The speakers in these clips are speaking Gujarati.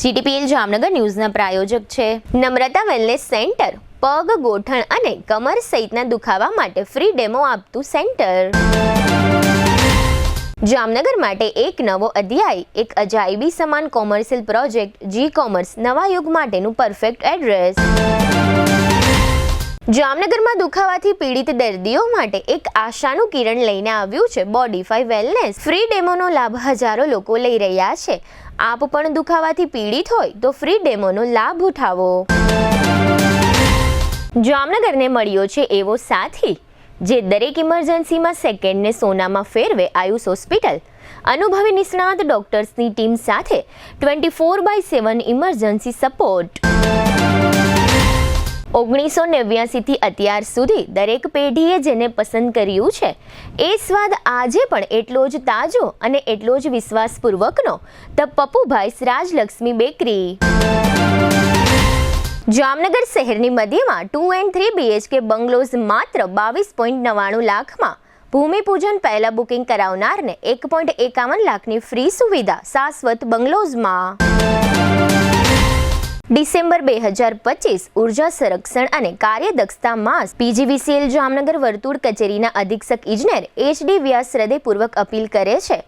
જીટીપીએલ જામનગર ન્યૂઝના પ્રાયોજક છે નમ્રતા વેલનેસ સેન્ટર. પગ, ગોઠણ અને કમર સહિતના દુખાવા માટે ફ્રી ડેમો આપતું સેન્ટર. જામનગર માટે એક નવો અધ્યાય, એક અજાયબી સમાન કોમર્શિયલ પ્રોજેક્ટ. જી કોમર્સ નવા યુગ માટેનું પરફેક્ટ એડ્રેસ. જામનગરમાં દુખાવાથી પીડિત દર્દીઓ માટે એક આશાનું કિરણ લઈને આવ્યું છે બોડીફાઈ વેલનેસ. ફ્રી ડેમોનો લાભ હજારો લોકો લઈ રહ્યા છે. આપ પણ દુખાવાથી પીડિત હોય તો ફ્રી ડેમોનો લાભ ઉઠાવો. જામનગરને મળ્યો છે એવો સાથી જે દરેક ઇમરજન્સીમાં સેકન્ડને સોનામાં ફેરવે. આયુષ હોસ્પિટલ અનુભવી નિષ્ણાત ડોક્ટર્સની ટીમ સાથે 24/7 ઇમરજન્સી સપોર્ટ. 1989 થી અત્યાર સુધી દરેક પેઢીએ જેને પસંદ કર્યું છે એ સ્વાદ આજે પણ એટલો જ તાજો અને એટલો જ વિશ્વાસપૂર્વકનો. The Pappubhai's Rajlakshmi bakery. જામનગર શહેરની મધ્યમાં 2 and 3 BHK બંગલોઝ માત્ર 22.99 લાખમાં. ભૂમિપૂજન પહેલા બુકિંગ કરાવનારને 1.51 લાખની ફ્રી સુવિધા શાશ્વત બંગલોઝમાં. ડિસેમ્બર 2025 ઉર્જા સંરક્ષણ અને કાર્યદક્ષતા માસ. પીજીવીસીએલ જામનગર વર્તુળ કચેરીના અધિક્ષક ઇજનેર HD વ્યાસ હૃદયપૂર્વક અપીલ કરે છે,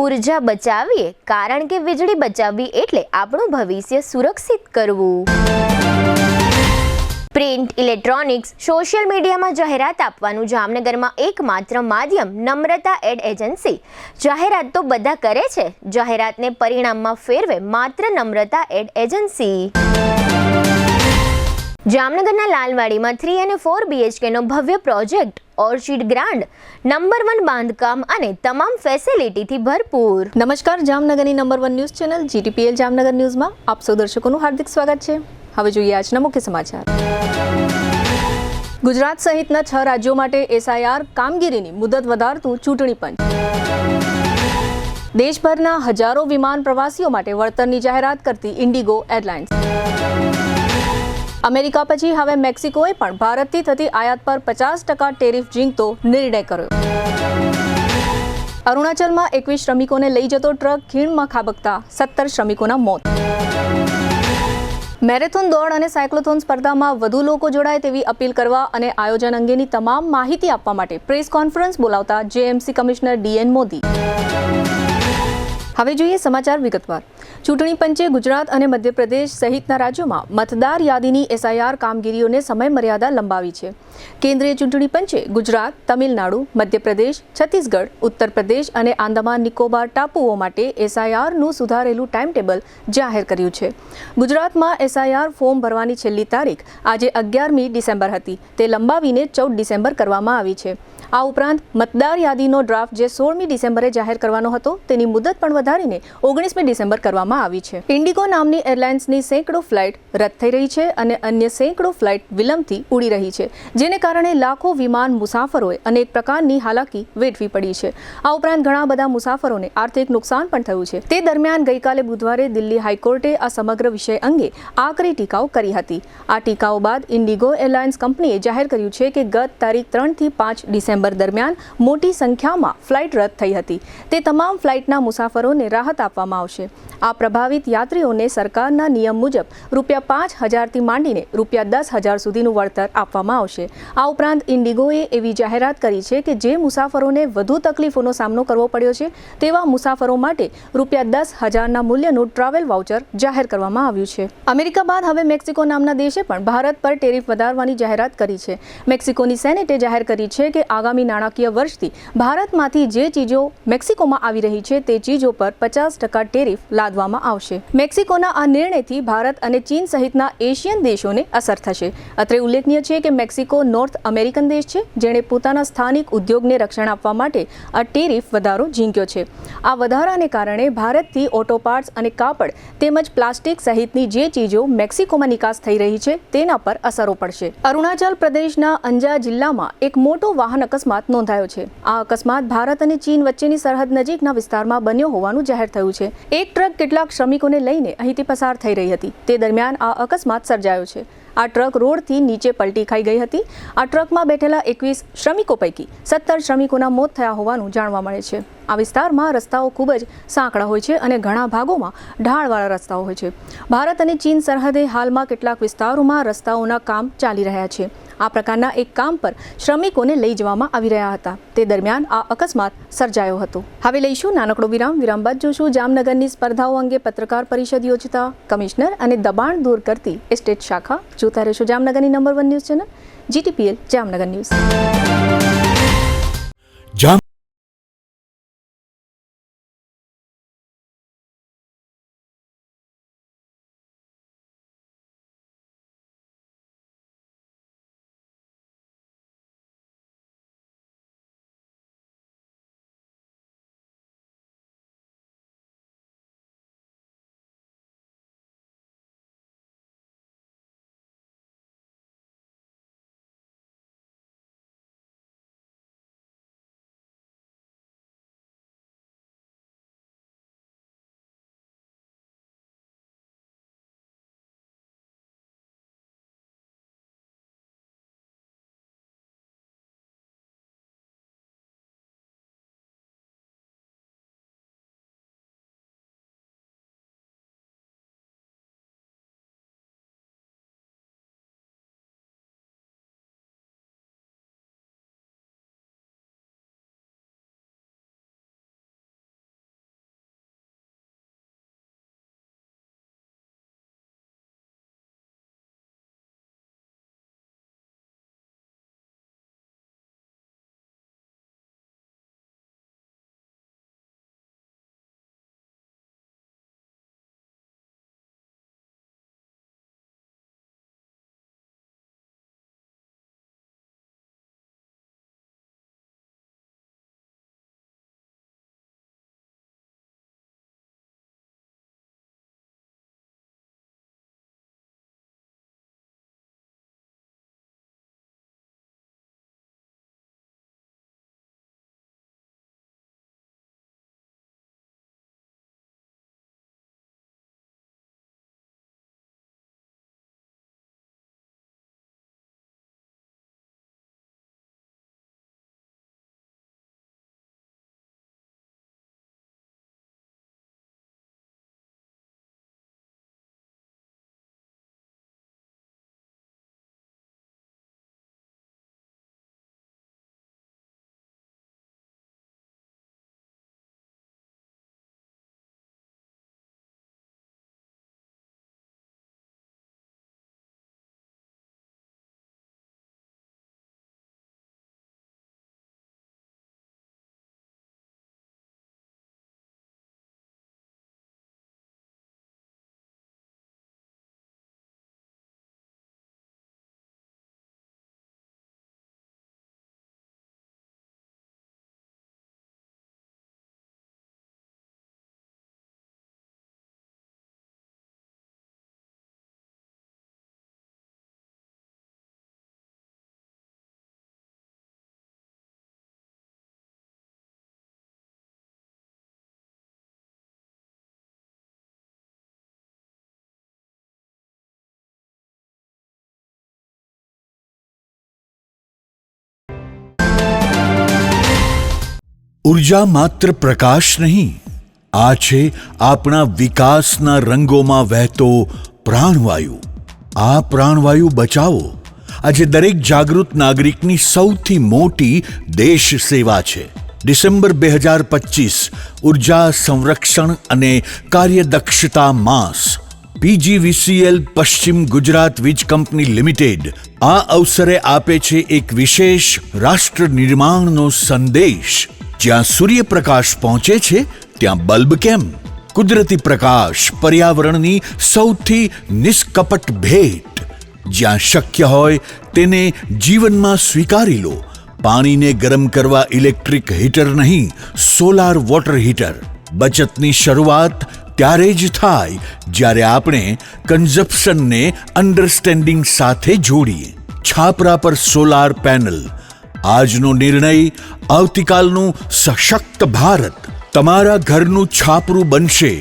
ઉર્જા બચાવીએ, કારણ કે વીજળી બચાવવી એટલે આપણું ભવિષ્ય સુરક્ષિત કરવું. પ્રિન્ટ, ઇલેક્ટ્રોનિક્સ, સોશિયલ મીડિયામાં જાહેરાત આપવાનું જામનગરમાં એકમાત્ર માધ્યમ નમ્રતા એડ એજન્સી. જાહેરાત તો બધા કરે છે, જાહેરાતને પરિણામમાં ફેરવે માત્ર નમ્રતા એડ એજન્સી. જામનગરના લાલવાડીમાં 3 અને 4 BHKનો ભવ્ય પ્રોજેક્ટ. ઓર્ચિડ ગ્રાન્ડ, નંબર 1 બાંધકામ અને તમામ ફેસિલિટીથી ભરપૂર. નમસ્કાર, જામનગરની number 1 news channel GTPL Jamnagar ન્યૂઝમાં આપ સૌ દર્શકોનું હાર્દિક સ્વાગત છે. હવે જોઈએ આજના મુખ્ય સમાચાર. ગુજરાત સહિતના 6 રાજ્યો માટે SIR કામગીરીની મુદત વધારતું ચૂંટણી પંચ. દેશભરના હજારો વિમાન પ્રવાસીઓ માટે વળતરની જાહેરાત કરતી ઇન્ડિગો એરલાઇન્સ. અમેરિકા પછી હવે મેક્સિકોએ પણ ભારતથી થતી આયાત પર 50% ટેરિફ ઝીંકતો નિર્ણય કર્યો. અરુણાચલમાં 21 શ્રમિકોને લઈ જતો ટ્રક ખીણમાં ખાબકતા 17 શ્રમિકોના મોત. મેરેથોન દોડ અને સાયક્લોથોન સ્પર્ધામાં વધુ લોકો જોડાય તેવી અપીલ કરવા અને આયોજન અંગેની તમામ માહિતી આપવા માટે પ્રેસ કોન્ફરન્સ બોલાવતા JMC કમિશનર DN મોદી. હવે જોઈએ સમાચાર વિગતવાર. ચૂંટણી પંચે ગુજરાત અને મધ્યપ્રદેશ સહિતના રાજ્યોમાં મતદાર યાદીની SIR કામગીરીઓને સમયમર્યાદા લંબાવી છે. કેન્દ્રીય ચૂંટણી પંચે ગુજરાત, તમિલનાડુ, મધ્યપ્રદેશ, છત્તીસગઢ, ઉત્તર પ્રદેશ અને આંદામાન નિકોબાર ટાપુઓ માટે SIRનું સુધારેલું ટાઈમ ટેબલ જાહેર કર્યું છે. ગુજરાતમાં SIR ફોર્મ ભરવાની છેલ્લી તારીખ આજે 11મી ડિસેમ્બર હતી, તે લંબાવીને 14 ડિસેમ્બર કરવામાં આવી છે. આ ઉપરાંત મતદાર યાદીનો ડ્રાફ્ટ જે 16મી ડિસેમ્બરે જાહેર કરવાનો હતો તેની મુદત પણ વધારીને 19મી ડિસેમ્બર કરવામાં આવી છે. ઇન્ડિગો નામની એરલાઇન્સની સેંકડો ફ્લાઇટ રદ થઈ રહી છે અને અન્ય સેંકડો ફ્લાઇટ વિલંબથી ઉડી રહી છે, જેને કારણે લાખો વિમાન મુસાફરોએ અનેક પ્રકારની હાલાકી વેઠવી પડી છે. આ ઉપરાંત ઘણા બધા મુસાફરોને આર્થિક નુકસાન પણ થયું છે. તે દરમિયાન ગઈકાલે બુધવારે દિલ્હી હાઈકોર્ટે આ સમગ્ર વિષય અંગે આકરી ટીકાઓ કરી હતી. આ ટીકાઓ બાદ ઇન્ડિગો એરલાઇન્સ કંપનીએ જાહેર કર્યું છે કે ગત તારીખ 3 થી 5 ડિસેમ્બર દરમિયાન મોટી સંખ્યામાં ફ્લાઇટ રદ થઈ હતી. તે તમામ ફ્લાઇટના મુસાફરોને રાહત આપવામાં આવશે. આ પ્રભાવિત યાત્રીઓને સરકારના નિયમ મુજબ ₹5,000થી માંડીને ₹10,000 સુધીનું વળતર આપવામાં આવશે. આ ઉપરાંત ઇન્ડિગોએ એવી જાહેરાત કરી છે કે જે મુસાફરોને વધુ તકલીફોનો સામનો કરવો પડ્યો છે તેવા મુસાફરો માટે ₹10,000ના મૂલ્યનું ટ્રાવેલ વાઉચર જાહેર કરવામાં આવ્યું છે. અમેરિકા બાદ હવે મેક્સિકો નામના દેશે પણ ભારત પર ટેરિફ વધારવાની જાહેરાત કરી છે. મેક્સિકોની સેનેટે જાહેર કરી છે કે આગામી નાણાકીય વર્ષથી ભારતમાંથી જે ચીજો મેક્સિકોમાં આવી રહી છે તે ચીજો પર 50% ટેરિફ લાદવામાં આવશે. મેક્સિકોના આ નિર્ણયથી ભારત અને ચીન સહિતના એશિયન દેશોને અસર થશે. અત્રે ઉલ્લેખનીય છે કે મેક્સિકો નોર્થ અમેરિકન દેશ છે, જેણે પોતાના સ્થાનિક ઉદ્યોગને રક્ષણ આપવા માટે આ ટેરિફ વધારો ઝીંક્યો છે. આ વધારાને કારણે ભારતથી ઓટો પાર્ટ્સ અને કાપડ તેમજ પ્લાસ્ટિક સહિતની જે ચીજો મેક્સિકોમાં નિકાસ થઈ રહી છે તેના પર અસરો પડશે. અરુણાચલ પ્રદેશના અંજા જિલ્લામાં એક મોટો વાહન અકસ્માત નોંધાયો છે. આ અકસ્માત ભારત અને ચીન વચ્ચેની સરહદ નજીકના વિસ્તારમાં બન્યો હોવાનું જાહેર થયું છે. એક ટ્રક કેટલાક શ્રમિકોને લઈને અહીંથી પસાર થઈ રહી હતી. તે દરમિયાન આ અકસ્માત સર્જાયો છે. આ ટ્રક રોડથી નીચે પલટી ખાઈ ગઈ હતી. આ ટ્રકમાં બેઠેલા 21 શ્રમિકો પૈકી 17 શ્રમિકોના મોત થયા હોવાનું જાણવા મળે છે. આ વિસ્તારમાં રસ્તાઓ ખૂબ જ સાંકડા હોય છે અને ઘણા ભાગોમાં ઢાળવાળા રસ્તાઓ હોય છે. ભારત અને ચીન સરહદે હાલમાં કેટલાક વિસ્તારોમાં રસ્તાઓના કામ ચાલી રહ્યા છે. આ પ્રકારના એક કામ પર શ્રમિકોને લઈ જવામાં આવી રહ્યા હતા. તે દરમિયાન આ અકસ્માત સર્જાયો હતો. હવે લઈશું નાનકડો વિરામ બાદ જોશું જામનગરની સ્પર્ધાઓ અંગે પત્રકાર પરિષદ યોજતા કમિશનર અને દબાણ દૂર કરતી એસ્ટેટ શાખા. જોતા રહેશો જામનગરની number 1 news channel GTPL Jamnagar news. ઉર્જા માત્ર પ્રકાશ નહીં, આ છે આપણા વિકાસના રંગોમાં વહેતો પ્રાણવાયુ. આ પ્રાણવાયુ બચાવો આજે દરેક જાગૃત નાગરિકની સૌથી મોટી દેશ સેવા છે. ડિસેમ્બર 2025 ઉર્જા સંરક્ષણ અને કાર્યદક્ષતા માસ. PGVCL પશ્ચિમ ગુજરાત વીજ કંપની લિમિટેડ આ અવસરે આપે છે એક વિશેષ રાષ્ટ્ર નિર્માણનો સંદેશ. જ્યાં સૂર્યપ્રકાશ પહોંચે છે ત્યાં બલ્બ કેમ? કુદરતી પ્રકાશ પર્યાવરણની સૌથી નિષ્કપટ ભેટ. જ્યાં શક્ય હોય તેને જીવનમાં સ્વીકારી લો. પાણીને ગરમ કરવા ઇલેક્ટ્રિક હીટર નહીં, સોલાર વોટર હીટર. બચતની શરૂઆત ત્યારે જ થાય જ્યારે આપણે કન્ઝપ્શનને અન્ડરસ્ટેન્ડિંગ સાથે જોડીએ. છાપરા પર સોલાર પેનલ. આજનો નિર્ણય આવતીકાલનું સશક્ત ભારત. તમારા ઘરનું છાપરું બનશે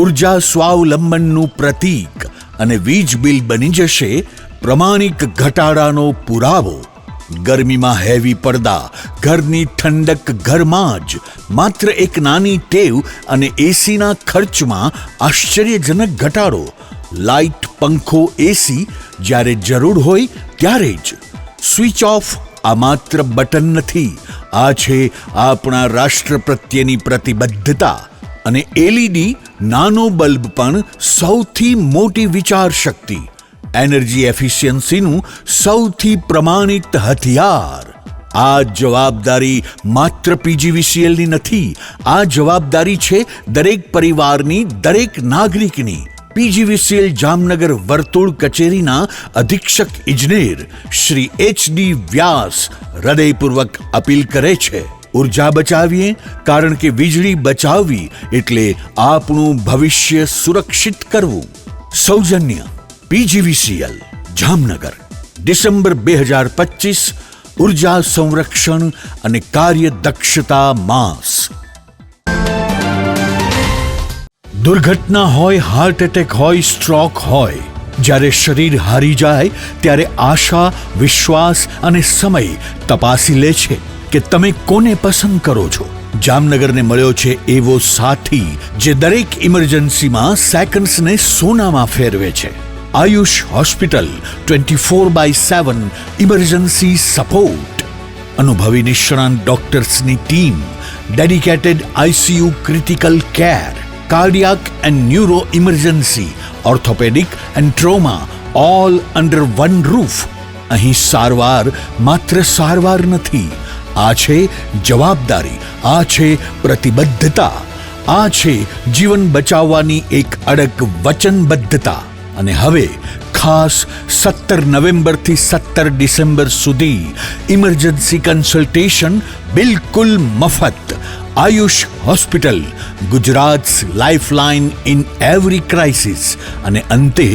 ઉર્જા સ્વાવલંબનનું પ્રતીક અને વીજ બિલ બની જશે પ્રમાણિક ઘટાડાનો પુરાવો. ગરમીમાં હેવી પડદા, ઘરની ઠંડક ઘરમાં જ. માત્ર એક નાની ટેવ અને એસીના ખર્ચમાં આશ્ચર્યજનક ઘટાડો. લાઇટ, પંખો, એસી જ્યારે જરૂર હોય ત્યારે જ. સ્વિચ ઓફ આ માત્ર બટન નથી, આ છે આપણા રાષ્ટ્ર પ્રત્યેની પ્રતિબદ્ધતા. અને એલઈડી નાનો બલ્બ પણ સૌથી મોટી વિચાર શક્તિ, એનર્જી એફિશિયન્સીનું સૌથી પ્રમાણિત હથિયાર. આ જવાબદારી માત્ર પીજીવીસીએલની નથી, આ જવાબદારી છે દરેક પરિવારની, દરેક નાગરિકની. પીજીવીસીએલ જામનગર વર્તુળ કચેરીના અધિક્ષક ઇજનેર શ્રી એચડી વ્યાસ હૃદયપૂર્વક અપીલ કરે છે, ઉર્જા બચાવીએ, કારણ કે વીજળી બચાવવી એટલે આપણું ભવિષ્ય સુરક્ષિત કરવું. સૌજન્ય પીજીવીસીએલ જામનગર. ડિસેમ્બર 2025 ઉર્જા સંરક્ષણ અને કાર્યદક્ષતા માસ. દુર્ઘટના હોય, હાર્ટ એટેક હોય, સ્ટ્રોક હોય, જ્યારે શરીર હારી જાય ત્યારે આશા, વિશ્વાસ અને સમય તપાસી લે છે કે તમે કોને પસંદ કરો છો. જામનગરને મળ્યો છે એવો સાથી જે દરેક ઇમરજન્સીમાં સેકન્ડ્સને સોનામાં ફેરવે છે. Ayush hospital 24/7 emergency support. અનુભવી નિષ્ણાંત ડોક્ટર્સની team, dedicated ICU critical care, cardiac and neuro emergency, orthopedic and trauma, all under one roof. અહીં સારવાર માત્ર સારવાર નથી, આ છે જવાબદારી, આ છે પ્રતિબદ્ધતા, આ છે જીવન બચાવવાની એક અડગ વચનબદ્ધતા. અને હવે ખાસ 17 નવેમ્બરથી 17 ડિસેમ્બર સુધી ઇમરજન્સી કન્સલ્ટેશન બિલકુલ મફત. Ayush hospital, Gujarat's lifeline in every crisis. અને અંતે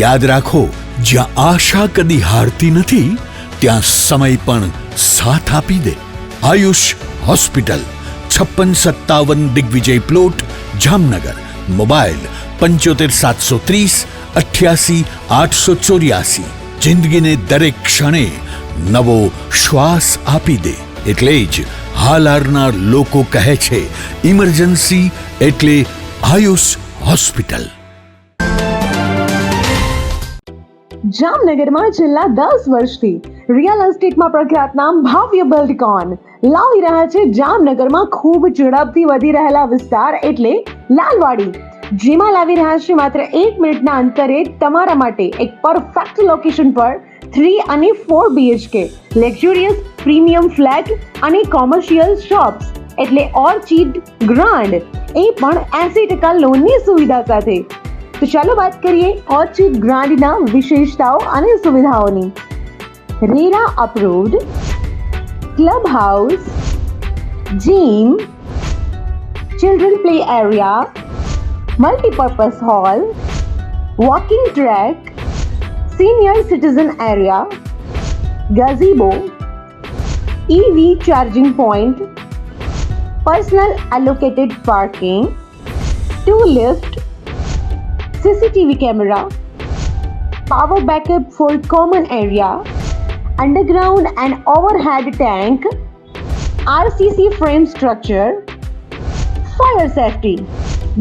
યાદ રાખો, જ્યાં આશા કદી હારતી નથી ત્યાં સમય પણ સાથ આપી દે. Ayush hospital, 5657 Digvijay plot, Jamnagar. Mobile 75 730 88 884. જિંદગીને દરેક ક્ષણે નવો શ્વાસ આપી દે. એટલે જ હાલારના લોકો કહે છે, ઇમરજન્સી એટલે આયુષ હોસ્પિટલ. જામનગરમાં છેલ્લા 10 વર્ષથી રિયલ એસ્ટેટમાં પ્રખ્યાત નામ ભવ્ય બિલ્ડકોન લાવી રહ્યા છે જામનગરમાં ખૂબ ઝડપથી વધી રહેલા વિસ્તાર એટલે લાલવાડી, જેમાં લાવી રહ્યા છે માત્ર 1 મિનિટના અંતરે તમારા માટે એક પરફેક્ટ લોકેશન પર 3 અને 4 BHK લક્ઝુરિયસ પ્રીમિયમ ફ્લેટ અને કોમર્શિયલ શોપ્સ એટલે ઓર્ચિડ ગ્રાન્ડ, એ પણ 80% લોનની સુવિધા સાથે. તો ચાલો વાત કરીએ ઓર્ચિડ ગ્રાન્ડના વિશેષતાઓ અને સુવિધાઓની. RERA approved, club house, gym, children play area, multipurpose hall, walking track, senior citizen area, gazebo, EV charging point, personal allocated parking, 2 lift, CCTV camera, power backup for common area, underground and overhead tank, RCC frame structure, fire safety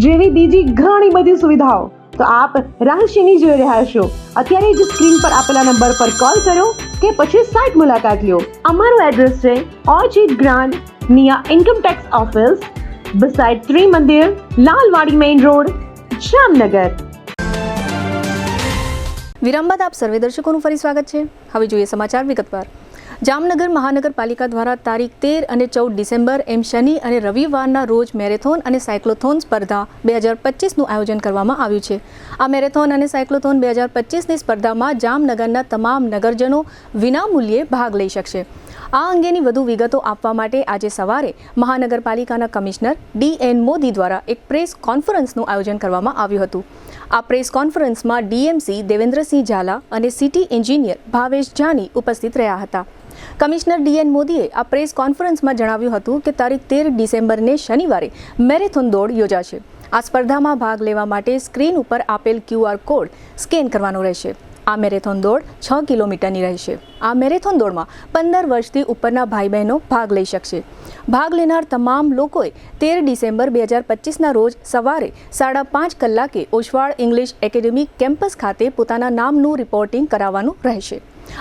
જેવી બીજી ઘણી બધી સુવિધાઓ તો આપ રહસ્યની જોઈ રહ્યા છો. અત્યારે જ સ્ક્રીન પર આપેલા નંબર પર કોલ કરો કે પછી સાઇટ મુલાકાત લો. અમારું એડ્રેસ છે orchid grand near income tax office, beside Trimandir, Lalwadi main road, Jamnagar. વિરામ બાદ આપ સર્વે દર્શકોનું ફરી સ્વાગત છે. હવે જોઈએ સમાચાર વિગતવાર. જામનગર મહાનગરપાલિકા દ્વારા તારીખ 13 અને 14 ડિસેમ્બર એમ શનિ અને રવિવારના રોજ મેરેથોન અને સાયક્લોથોન સ્પર્ધા 2025નું આયોજન કરવામાં આવ્યું છે. આ મેરેથોન અને સાયક્લોથોન 2025ની સ્પર્ધામાં જામનગરના તમામ નગરજનો વિનામૂલ્યે ભાગ લઈ શકશે. આ અંગેની વધુ વિગતો આપવા માટે આજે સવારે મહાનગરપાલિકાના કમિશનર DN મોદી દ્વારા એક પ્રેસ કોન્ફરન્સનું આયોજન કરવામાં આવ્યું હતું. આ પ્રેસ કોન્ફરન્સમાં DMC દેવેન્દ્રસિંહ ઝાલા અને સિટી એન્જિનિયર ભાવેશ જાની ઉપસ્થિત રહ્યા હતા. કમિશનર DN મોદીએ આ પ્રેસ કોન્ફરન્સમાં જણાવ્યું હતું કે તારીખ 13 ડિસેમ્બરને શનિવારે મેરેથોન દોડ યોજાશે. આ સ્પર્ધામાં ભાગ લેવા માટે સ્ક્રીન ઉપર આપેલ QR કોડ સ્કેન કરવાનો રહેશે. આ મેરેથોન દોડ 6 કિલોમીટરની રહેશે. આ મેરેથોન દોડમાં 15 વર્ષથી ઉપરના ભાઈ બહેનો ભાગ લઈ શકશે. ભાગ લેનાર તમામ લોકોએ 13 ડિસેમ્બર 2025ના રોજ સવારે 5:30 કલાકે ઓસવાળ ઇંગ્લિશ એકેડેમી કેમ્પસ ખાતે પોતાના નામનું રિપોર્ટિંગ કરાવવાનું રહેશે.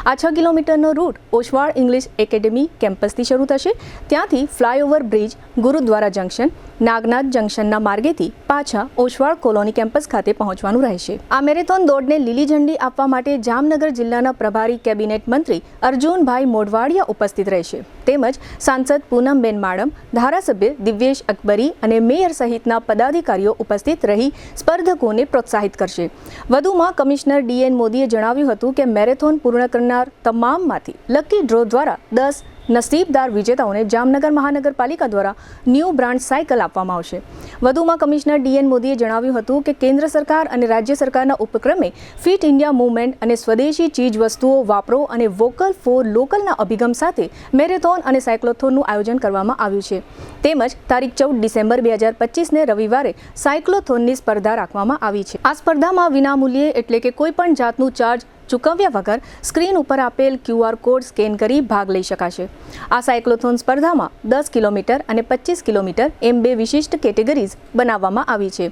આ 6 કિલોમીટરનો રૂટ ઓસવાળ ઇંગ્લિશ એકેડેમી કેમ્પસથી શરૂ થશે. ત્યાંથી flyover bridge, Gurudwara junction, Nagnath જંકશનના માર્ગેથી પાછા ઓસવાળ કોલોની કેમ્પસ ખાતે પહોંચવાનું રહેશે. આ મેરેથોન દોડને લીલી ઝંડી આપવા માટે જામનગર જિલ્લાના પ્રભારી કેબિનેટ મંત્રી અર્જુનભાઈ મોઢવાડિયા ઉપસ્થિત રહેશે. તેમજ સાંસદ પૂનમબેન માડમ, ધારાસભ્ય દિવ્યેશ અકબરી અને મેયર સહિતના પદાધિકારીઓ ઉપસ્થિત રહી સ્પર્ધકોને પ્રોત્સાહિત કરશે. વધુમાં કમિશનર DN મોદીએ જણાવ્યું હતું કે મેરેથોન પૂર્ણ કરનાર તમામમાંથી લકી ડ્રો દ્વારા 10 નસીબદાર વિજેતાઓને જામનગર મહાનગરપાલિકા દ્વારા ન્યૂ બ્રાન્ડ સાયકલ આપવામાં આવશે. વધુમાં કમિશનર DN મોદીએ જણાવ્યું હતું કે કેન્દ્ર સરકાર અને રાજ્ય સરકારના ઉપક્રમે ફિટ ઇન્ડિયા મૂવમેન્ટ અને સ્વદેશી ચીજ વસ્તુઓ વાપરો અને વોકલ ફોર લોકલના અભિગમ સાથે મેરેથોન અને સાયક્લોથોનનું આયોજન કરવામાં આવ્યું છે. તેમજ તારીખ 14 ડિસેમ્બર 2025ને રવિવારે સાયક્લોથોનની સ્પર્ધા રાખવામાં આવી છે. આ સ્પર્ધામાં વિનામૂલ્યે એટલે કે કોઈ પણ જાતનું ચાર્જ ચૂકવ્યા વગર સ્ક્રીન ઉપર આપેલ QR કોડ સ્કેન કરી ભાગ લઈ શકાશે. આ સાયક્લોથોન સ્પર્ધામાં 10 કિલોમીટર અને 25 કિલોમીટર એમ 2 વિશિષ્ટ કેટેગરીઝ બનાવવામાં આવી છે.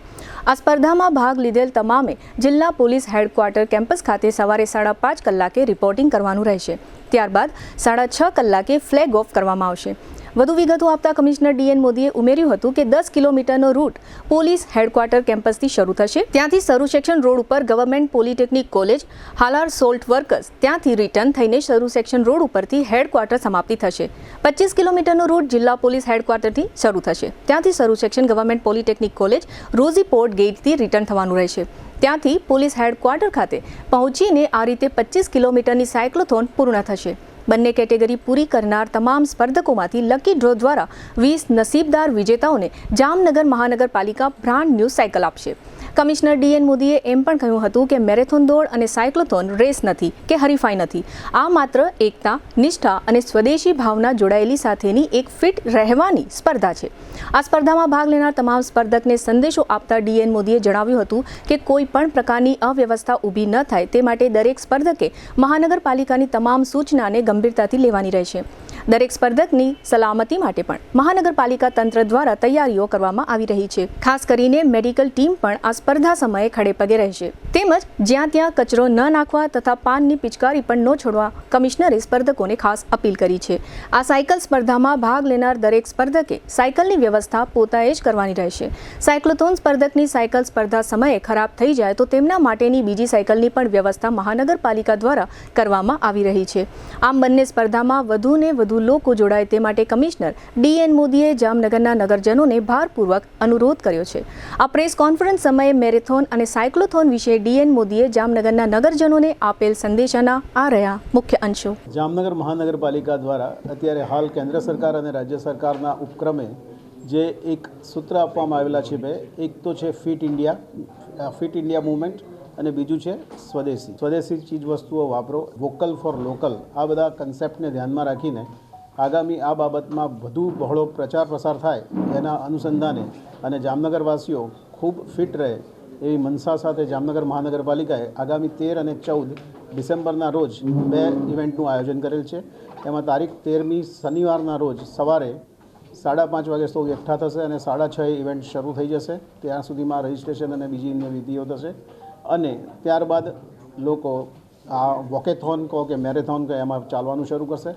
આ સ્પર્ધામાં ભાગ લીધેલ તમામે જિલ્લા પોલીસ હેડક્વાર્ટર કેમ્પસ ખાતે સવારે 5:30 કલાકે રિપોર્ટિંગ કરવાનું રહેશે. ત્યારબાદ 6:30 કલાકે ફ્લેગ ઓફ કરવામાં આવશે. વધુ વિગતો આપતા કમિશનર DN મોદીએ ઉમેર્યું હતું કે 10 કિલોમીટરનો રૂટ પોલીસ હેડક્વાર્ટર કેમ્પસથી શરૂ થશે. ત્યાંથી શરૂ સેક્શન રોડ ઉપર government polytechnic college, Halar salt workers, ત્યાંથી રિટર્ન થઈને શરૂ સેક્શન રોડ ઉપરથી હેડક્વાર્ટર સમાપ્તિ થશે. 25 કિલોમીટરનો રૂટ જિલ્લા પોલીસ હેડક્વાર્ટરથી શરૂ થશે. ત્યાંથી શરૂ section government polytechnic college, Rozi port ગેટથી રિટર્ન થવાનું રહેશે. ત્યાંથી પોલીસ હેડક્વાર્ટર ખાતે પહોંચીને આ રીતે 25 કિલોમીટરની સાયક્લોથોન પૂર્ણ થશે. બંને કેટેગરી પૂરી કરનાર તમામ સ્પર્ધકોમાંથી લકી ડ્રો દ્વારા 20 નસીબદાર વિજેતાઓને જામનગર મહાનગરપાલિકા બ્રાન્ડ ન્યૂ સાયકલ આપશે. કમિશનર DN મોદીએ એમ પણ કહ્યું હતું કે મેરેથોન દોડ અને સાયક્લોથોન રેસ નથી કે હરીફાઈ નથી. આ માત્ર એકતા, નિષ્ઠા અને સ્વદેશી ભાવના જોડાયેલી સાથેની એક ફિટ રહેવાની સ્પર્ધા છે. આ સ્પર્ધામાં ભાગ લેનાર તમામ સ્પર્ધકને સંદેશો આપતા DN મોદીએ જણાવ્યું હતું કે કોઈ પણ પ્રકારની અવ્યવસ્થા ઊભી ન થાય તે માટે દરેક સ્પર્ધકે મહાનગરપાલિકાની તમામ સૂચનાને ગંભીરતાથી લેવાની રહેશે. દરેક સ્પર્ધકની સલામતી માટે પણ મહાનગરપાલિકા તંત્ર દ્વારા તૈયારીઓ કરવામાં આવી રહી છે. ખાસ કરીને મેડિકલ ટીમ પણ આ સ્પર્ધા સમયે ખડે પગે રહેશે. તેમજ જ્યાં ત્યાં કચરો ન નાખવા તથા પાનની પિચકારી પણ ન છોડવા કમિશનરે સ્પર્ધકોને ખાસ અપીલ કરી છે. આ સાયકલ સ્પર્ધામાં ભાગ લેનાર દરેક સ્પર્ધકે સાયકલની વ્યવસ્થા પોતાએ જ કરવાની રહેશે. સાયક્લોથોન સ્પર્ધકની સાયકલ સ્પર્ધા સમયે ખરાબ થઈ જાય તો તેમના માટેની બીજી સાયકલની પણ વ્યવસ્થા મહાનગરપાલિકા દ્વારા કરવામાં આવી રહી છે. આમ બંને સ્પર્ધામાં વધુને વધુ લોકો જોડાય તે માટે કમિશનર DN મોદીએ જામનગરના નગરજનોને ભારપૂર્વક અનુરોધ કર્યો છે. આ પ્રેસ કોન્ફરન્સ સમયે મેરેથોન અને સાયક્લોથોન વિશે DN મોદીએ જામનગરના નગરજનોને આપેલ સંદેશાના આ રહ્યા મુખ્ય અંશો. જામનગર મહાનગરપાલિકા દ્વારા અત્યારે હાલ કેન્દ્ર સરકાર અને રાજ્ય સરકારના ઉપક્રમે જે એક સૂત્ર આપવામાં આવેલા છે બે, એક તો છે ફિટ ઇન્ડિયા મૂવમેન્ટ અને બીજું છે સ્વદેશી ચીજ વસ્તુઓ વાપરો, વોકલ ફોર લોકલ. આ બધા કન્સેપ્ટને ધ્યાનમાં રાખીને આગામી આ બાબતમાં વધુ બહોળો પ્રચાર પ્રસાર થાય એના અનુસંધાને અને જામનગરવાસીઓ ખૂબ ફિટ રહે એવી મનસા સાથે જામનગર મહાનગરપાલિકાએ આગામી 13 અને 14 ડિસેમ્બરના રોજ 2 ઇવેન્ટનું આયોજન કરેલ છે. એમાં તારીખ 13મી શનિવારના રોજ સવારે 5:30 વાગે સૌ એકઠા થશે અને 6:30 ઇવેન્ટ શરૂ થઈ જશે. ત્યાં સુધીમાં રજિસ્ટ્રેશન અને બીજી અન્ય વિધિઓ થશે અને ત્યારબાદ લોકો આ વોકેથોન કહો કે મેરેથોન કહે એમાં ચાલવાનું શરૂ કરશે.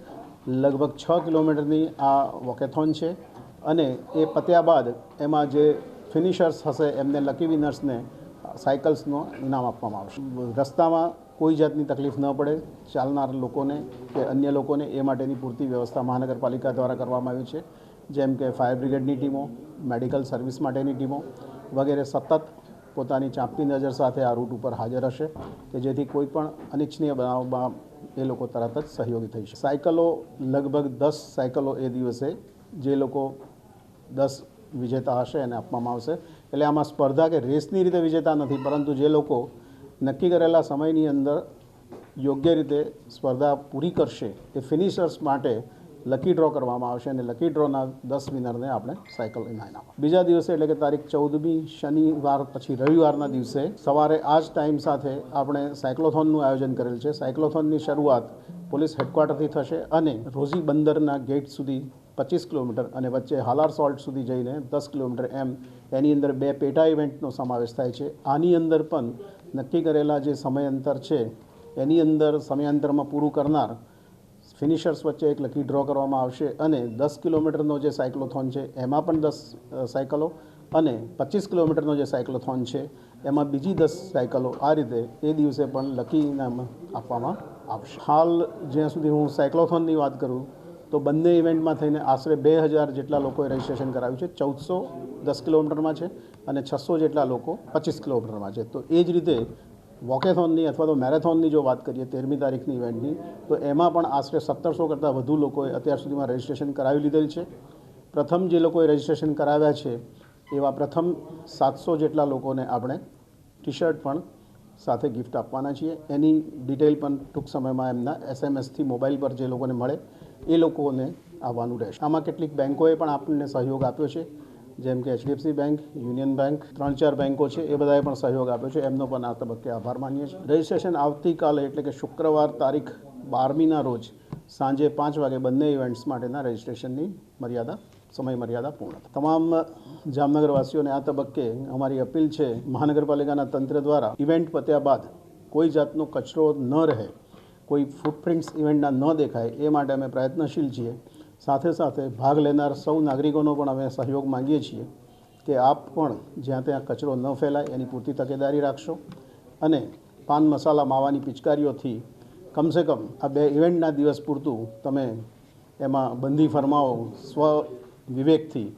લગભગ 6 કિલોમીટરની આ વોકેથોન છે અને એ પત્યા બાદ એમાં જે ફિનિશર્સ હશે એમને લકી વિનર્સને સાયકલ્સનો ઇનામ આપવામાં આવશે. રસ્તામાં કોઈ જાતની તકલીફ ન પડે ચાલનાર લોકોને કે અન્ય લોકોને એ માટેની પૂરતી વ્યવસ્થા મહાનગરપાલિકા દ્વારા કરવામાં આવી છે. જેમ કે ફાયર બ્રિગેડની ટીમો, મેડિકલ સર્વિસ માટેની ટીમો વગેરે સતત પોતાની ચાંપતી નજર સાથે આ રૂટ ઉપર હાજર હશે કે જેથી કોઈ પણ અનિચ્છનીય બનાવમાં એ લોકો તરત જ સહયોગી થઈ શકે. સાયકલો લગભગ 10 સાયકલો એ દિવસે જે લોકો 10 વિજેતા હશે એને આપવામાં આવશે. એટલે આમાં સ્પર્ધા કે રેસની રીતે વિજેતા નથી, પરંતુ જે લોકો નક્કી કરેલા સમયની અંદર યોગ્ય રીતે સ્પર્ધા પૂરી કરશે એ ફિનિશર્સ માટે લકી ડ્રો કરવામાં આવશે અને લકી ડ્રોના 10 વિનરને આપણે સાયકલ ઇનામ આપો. બીજા દિવસે એટલે કે તારીખ 14મી શનિવાર પછી રવિવારના દિવસે સવારે આ જ ટાઈમ સાથે આપણે સાયક્લોથોનનું આયોજન કરેલ છે. સાયક્લોથોનની શરૂઆત પોલીસ હેડક્વાર્ટરથી થશે અને રોઝી બંદરના ગેટ સુધી 25 કિલોમીટર અને વચ્ચે હાલાર સોલ્ટ સુધી જઈને 10 કિલોમીટર એમ એની અંદર 2 પેટા ઇવેન્ટનો સમાવેશ થાય છે. આની અંદર પણ નક્કી કરેલા જે સમયાંતર છે એની અંદર સમયાંતરમાં પૂરું કરનાર ફિનિશર્સ વચ્ચે એક લકી ડ્રો કરવામાં આવશે અને 10 કિલોમીટરનો જે સાયક્લોથોન છે એમાં પણ 10 સાયકલો અને 25 કિલોમીટરનો જે સાયક્લોથોન છે એમાં બીજી 10 સાયકલો. આ રીતે એ દિવસે પણ લકી ઇનામ આપવામાં આવશે. હાલ જ્યાં સુધી હું સાયક્લોથોનની વાત કરું તો બંને ઇવેન્ટમાં થઈને આશરે 2000 જેટલા લોકોએ રજિસ્ટ્રેશન કરાવ્યું છે. 1400 10 કિલોમીટરમાં છે અને 600 જેટલા લોકો 25 કિલોમીટરમાં છે. તો એ જ રીતે વોકેથોનની અથવા તો મેરેથોનની જો વાત કરીએ 13મી તારીખની ઇવેન્ટની, તો એમાં પણ આશરે 1700 કરતાં વધુ લોકોએ અત્યાર સુધીમાં રજિસ્ટ્રેશન કરાવી લીધેલ છે. પ્રથમ જે લોકોએ રજિસ્ટ્રેશન કરાવ્યા છે એવા પ્રથમ 700 જેટલા લોકોને આપણે ટી શર્ટ પણ સાથે ગિફ્ટ આપવાના છીએ. એની ડિટેલ પણ ટૂંક સમયમાં એમના SMS-થી મોબાઈલ પર જે લોકોને મળે એ લોકોને આવવાનું રહેશે. આમાં કેટલીક બેન્કોએ પણ આપણને સહયોગ આપ્યો છે, જેમ કે HDFC બેંક, યુનિયન બેંક, 3-4 બેન્કો છે, એ બધાએ પણ સહયોગ આપ્યો છે. એમનો પણ આ તબક્કે આભાર માનીએ છીએ. રજિસ્ટ્રેશન આવતીકાલે એટલે કે શુક્રવાર તારીખ 12મીના રોજ સાંજે 5 વાગે બંને ઇવેન્ટ્સ માટેના રજિસ્ટ્રેશનની સમય મર્યાદા પૂર્ણ. તમામ જામનગરવાસીઓને આ તબક્કે અમારી અપીલ છે, મહાનગરપાલિકાના તંત્ર દ્વારા ઇવેન્ટ પત્યા બાદ કોઈ જાતનો કચરો ન રહે, કોઈ ફૂટપ્રિન્ટ્સ ઇવેન્ટના ન દેખાય એ માટે અમે પ્રયત્નશીલ છીએ. સાથે સાથે ભાગ લેનાર સૌ નાગરિકોનો પણ અમે સહયોગ માંગીએ છીએ કે આપ પણ જ્યાં ત્યાં કચરો ન ફેલાય એની પૂરતી તકેદારી રાખશો અને પાન મસાલા માવાની પિચકારીઓથી કમસે કમ આ 2 ઇવેન્ટના દિવસ પૂરતું તમે એમાં બંધી ફરમાવો વિવેકથી,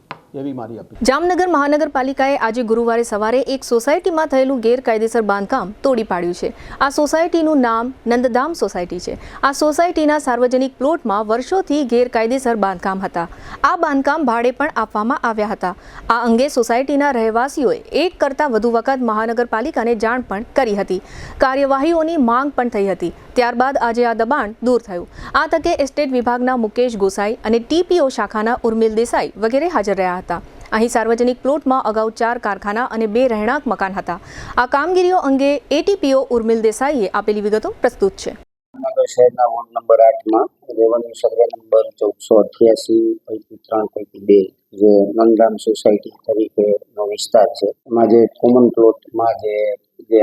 એવી મારી અપીલ. જામનગર મહાનગરપાલિકાએ આજે ગુરુવારે સવારે એક સોસાયટીમાં થયેલું ગેરકાયદેસર બાંધકામ તોડી પાડ્યું છે. આ સોસાયટીનું નામ નંદધામ સોસાયટી છે. આ સોસાયટીના સાર્વજનિક પ્લોટમાં વર્ષોથી ગેરકાયદેસર બાંધકામ હતા. આ બાંધકામ ભાડે પણ આપવામાં આવ્યા હતા. આ અંગે સોસાયટીના રહેવાસીઓએ એક કરતાં વધુ વખત મહાનગરપાલિકાને જાણ પણ કરી હતી. કાર્યવાહીઓની માંગ પણ થઈ હતી. ત્યારબાદ આજે આ દબાણ દૂર થયું. આ તકે એસ્ટેટ વિભાગના મુકેશ ગોસાઈ અને TPO શાખાના ઉર્મિલ દેસાઈ વગેરે હાજર રહ્યા હતા. અહીં સાર્વજનિક પ્લોટમાં અગાઉ 4 કારખાના અને 2 રહેણાંક મકાન હતા. આ કામગીરીઓ અંગે ATPO ઉર્મિલ દેસાઈએ આપેલી વિગતો પ્રસ્તુત છે. જામનગર શહેરના વોર્ડ નંબર 8માં રેવન્યુ સર્વે નંબર 1488/3/2 જે નંદધામ સોસાયટી તરીકેનો વિસ્તાર છે, એમાં જે કોમન પ્લોટમાં જે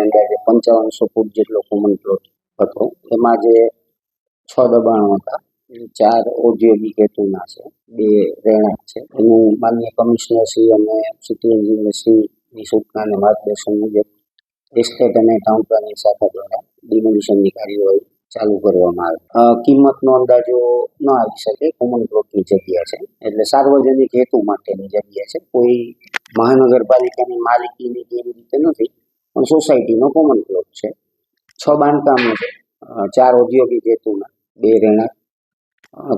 અંદાજે 5500 ફૂટ જેટલો કોમન પ્લોટ હતો, એમાં જે 6 દબાણો હતા, 4 ઔદ્યોગિક હેતુના છે, 2 રહેણાંક છે. એનું માન્ય કમિશનરશ્રી અને સિટી એન્જિનિયરશ્રીની સૂચના અને માર્ગદર્શન મુજબ એસ્ટેટ અને ટાઉન પ્લાનિંગ શાખા દ્વારા ડિમોલિશનની કાર્યવાહી ચાલુ કરવામાં આવે. કિંમતનો અંદાજો ન આવી શકે, કોમન પ્લોટની જગ્યા છે એટલે સાર્વજનિક હેતુ માટેની જગ્યા છે. કોઈ મહાનગરપાલિકાની માલિકીની એવી રીતે નથી, પણ સોસાયટીનો કોમન પ્લોટ છે. 6 બાંધકામો છે, 4 ઔદ્યોગિક હેતુના, 2 રહેણાંક.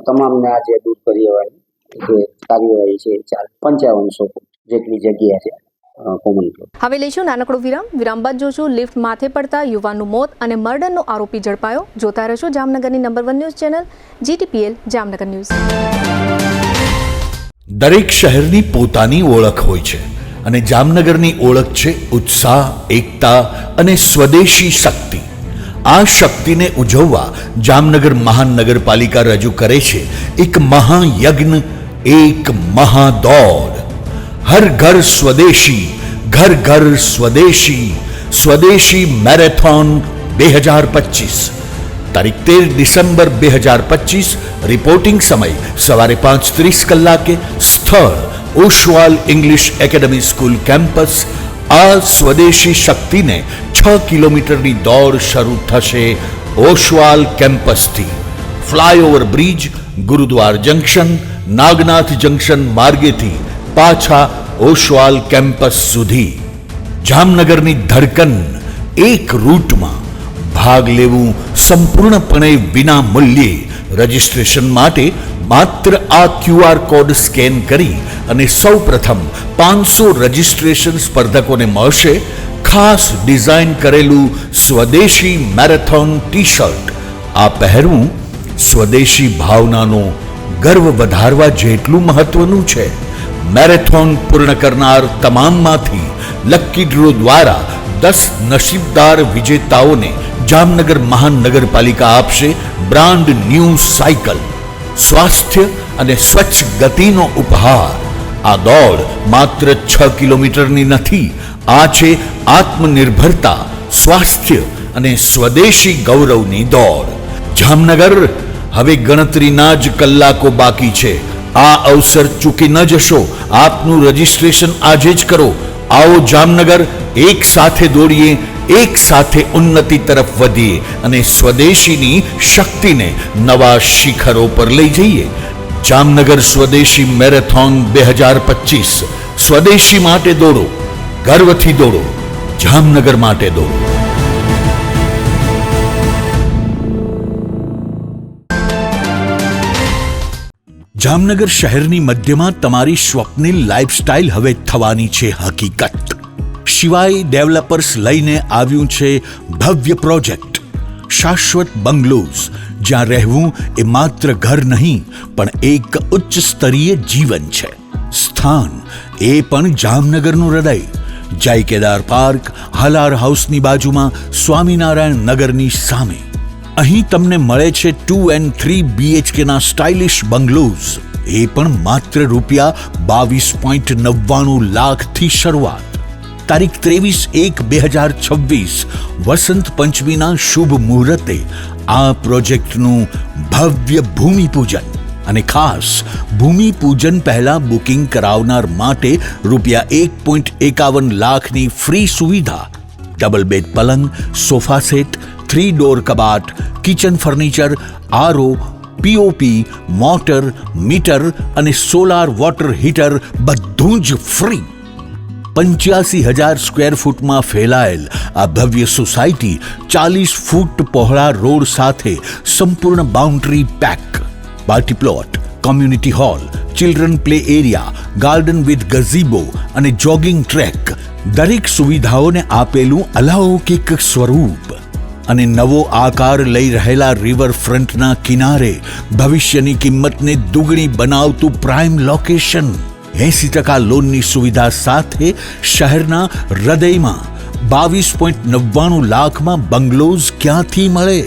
તમામને આજે દૂર કરવાની જે કાર્યવાહી છે 5500 ફૂટ જેટલી જગ્યા છે કોમન પ્લોટ. હવે લઈશું નાનકડો વિરામ બાદ જોશું લિફ્ટ માથે પડતા યુવાનનું મોત અને મર્ડરનો આરોપી ઝડપાયો. જોતા રહેશો જામનગરની number 1 news channel GTPL Jamnagar news. દરેક શહેરની પોતાની ઓળખ હોય છે અને જામનગરની ઓળખ છે ઉત્સાહ, એકતા અને સ્વદેશી શક્તિ. આ શક્તિને ઉજવવા જામનગર મહાનગરપાલિકા રજૂ કરે છે એક મહાયજ્ઞ, એક મહાદોડ. હર ઘર સ્વદેશી, ઘર ઘર સ્વદેશી, સ્વદેશી મેરેથોન 2025. તારીખ 13 ડિસેમ્બર 2025. રિપોર્ટિંગ સમય સવારે 5:30 કલાકે. સ્થળ Oshwal English academy school campus. આ સ્વદેશી શક્તિને 6 કિલોમીટરની દોડ શરૂ થશે ઓશવાલ કેમ્પસથી. Flyover bridge, Gurudwara junction, Nagnath junction માર્ગેથી પાછા ઓશવાલ કેમ્પસ સુધી. જામનગરની ધડકન એક રૂટમાં. ભાગ લેવું સંપૂર્ણપણે વિના મૂલ્યે. રજિસ્ટ્રેશન માટે માત્ર આ QR કોડ સ્કેન કરી અને સૌ પ્રથમ 500 રજિસ્ટ્રેશન સ્પર્ધકોને મળશે ખાસ ડિઝાઇન કરેલું સ્વદેશી મેરેથોન ટી શર્ટ. આ પહેરવું સ્વદેશી ભાવનાનો ગર્વ વધારવા જેટલું મહત્વનું છે. મેરેથોન પૂર્ણ કરનાર તમામમાંથી લકી ડ્રો દ્વારા 10 નસીબદાર વિજેતાઓને જામનગર મહાનગરપાલિકા આપશે બ્રાન્ડ ન્યૂ સાયકલ. સ્વાસ્થ્ય અને સ્વચ્છ ગતિનો ઉપહાર. આ દોડ માત્ર 6 કિલોમીટરની નથી, આ છે આત્મનિર્ભરતા, સ્વાસ્થ્ય અને સ્વદેશી ગૌરવની દોડ. જામનગર, હવે ગણતરીના જ કલાકો બાકી છે. આ અવસર ચૂકી ન જશો. આપનું રજીસ્ટ્રેશન આજે જ કરો. આવો જામનગર, એક સાથે દોડીએ, એક સાથે ઉન્નતિ તરફ વધીએ અને સ્વદેશીની શક્તિને નવા શિખરો પર લઈ જઈએ. જામનગર સ્વદેશી મેરેથોન 2025. સ્વદેશી માટે દોડો, ગર્વથી દોડો, જામનગર માટે દોડો. જામનગર શહેરની મધ્યમાં તમારી સ્વપ્નિલ લાઇફસ્ટાઇલ હવે થવાની છે હકીકત. શિવાય ડેવલપર્સ લઈને આવ્યું છે ભવ્ય પ્રોજેક્ટ શાશ્વત બંગલોઝ, જ્યાં રહેવું એ માત્ર ઘર નહીં પણ એક ઉચ્ચ સ્તરીય જીવન છે. સ્થાન એ પણ જામનગરનું હૃદય. જય કેદાર પાર્ક, હલાર હાઉસની બાજુમાં, સ્વામિનારાયણ નગરની સામે. અહીં તમને મળે છે 2 and 3 BHK ના સ્ટાઇલિશ બંગલોઝ, એ પણ માત્ર ₹22.99 લાખથી શરૂઆત. તારીખ 23/1/2026 વસંત પંચમીના શુભ મુહૂર્તે આ પ્રોજેક્ટનું ભવ્ય ભૂમિપૂજન. અને ખાસ ભૂમિપૂજન પહેલા બુકિંગ કરાવનાર માટે ₹1.51 લાખની ફ્રી સુવિધા. ડબલ બેડ પલંગ, સોફા સેટ, 3 ડોર કબાટ, kitchen furniture, RO, POP, motor, meter અને સોલાર વોટર હીટર બધું જ ફ્રી. 85,000 સ્ક્વેર ફૂટમાં ફેલાયેલ આ ભવ્ય સોસાયટી 40 ફૂટ પહોળા રોડ સાથે સંપૂર્ણ boundary pack. Party plot, community hall, children play area, garden with gazebo અને જોગિંગ ટ્રેક, દરેક સુવિધાઓને આપેલું અલૌકિક સ્વરૂપ. અને નવો આકાર લઈ રહેલા રિવરફ્રન્ટના કિનારે ભવિષ્યની કિંમતને દુગણી બનાવતું પ્રાઇમ લોકેશન. 80% લોનની સુવિધા સાથે શહેરના હૃદયમાં 22.99 લાખમાં બંગલોઝ ક્યાંથી મળે?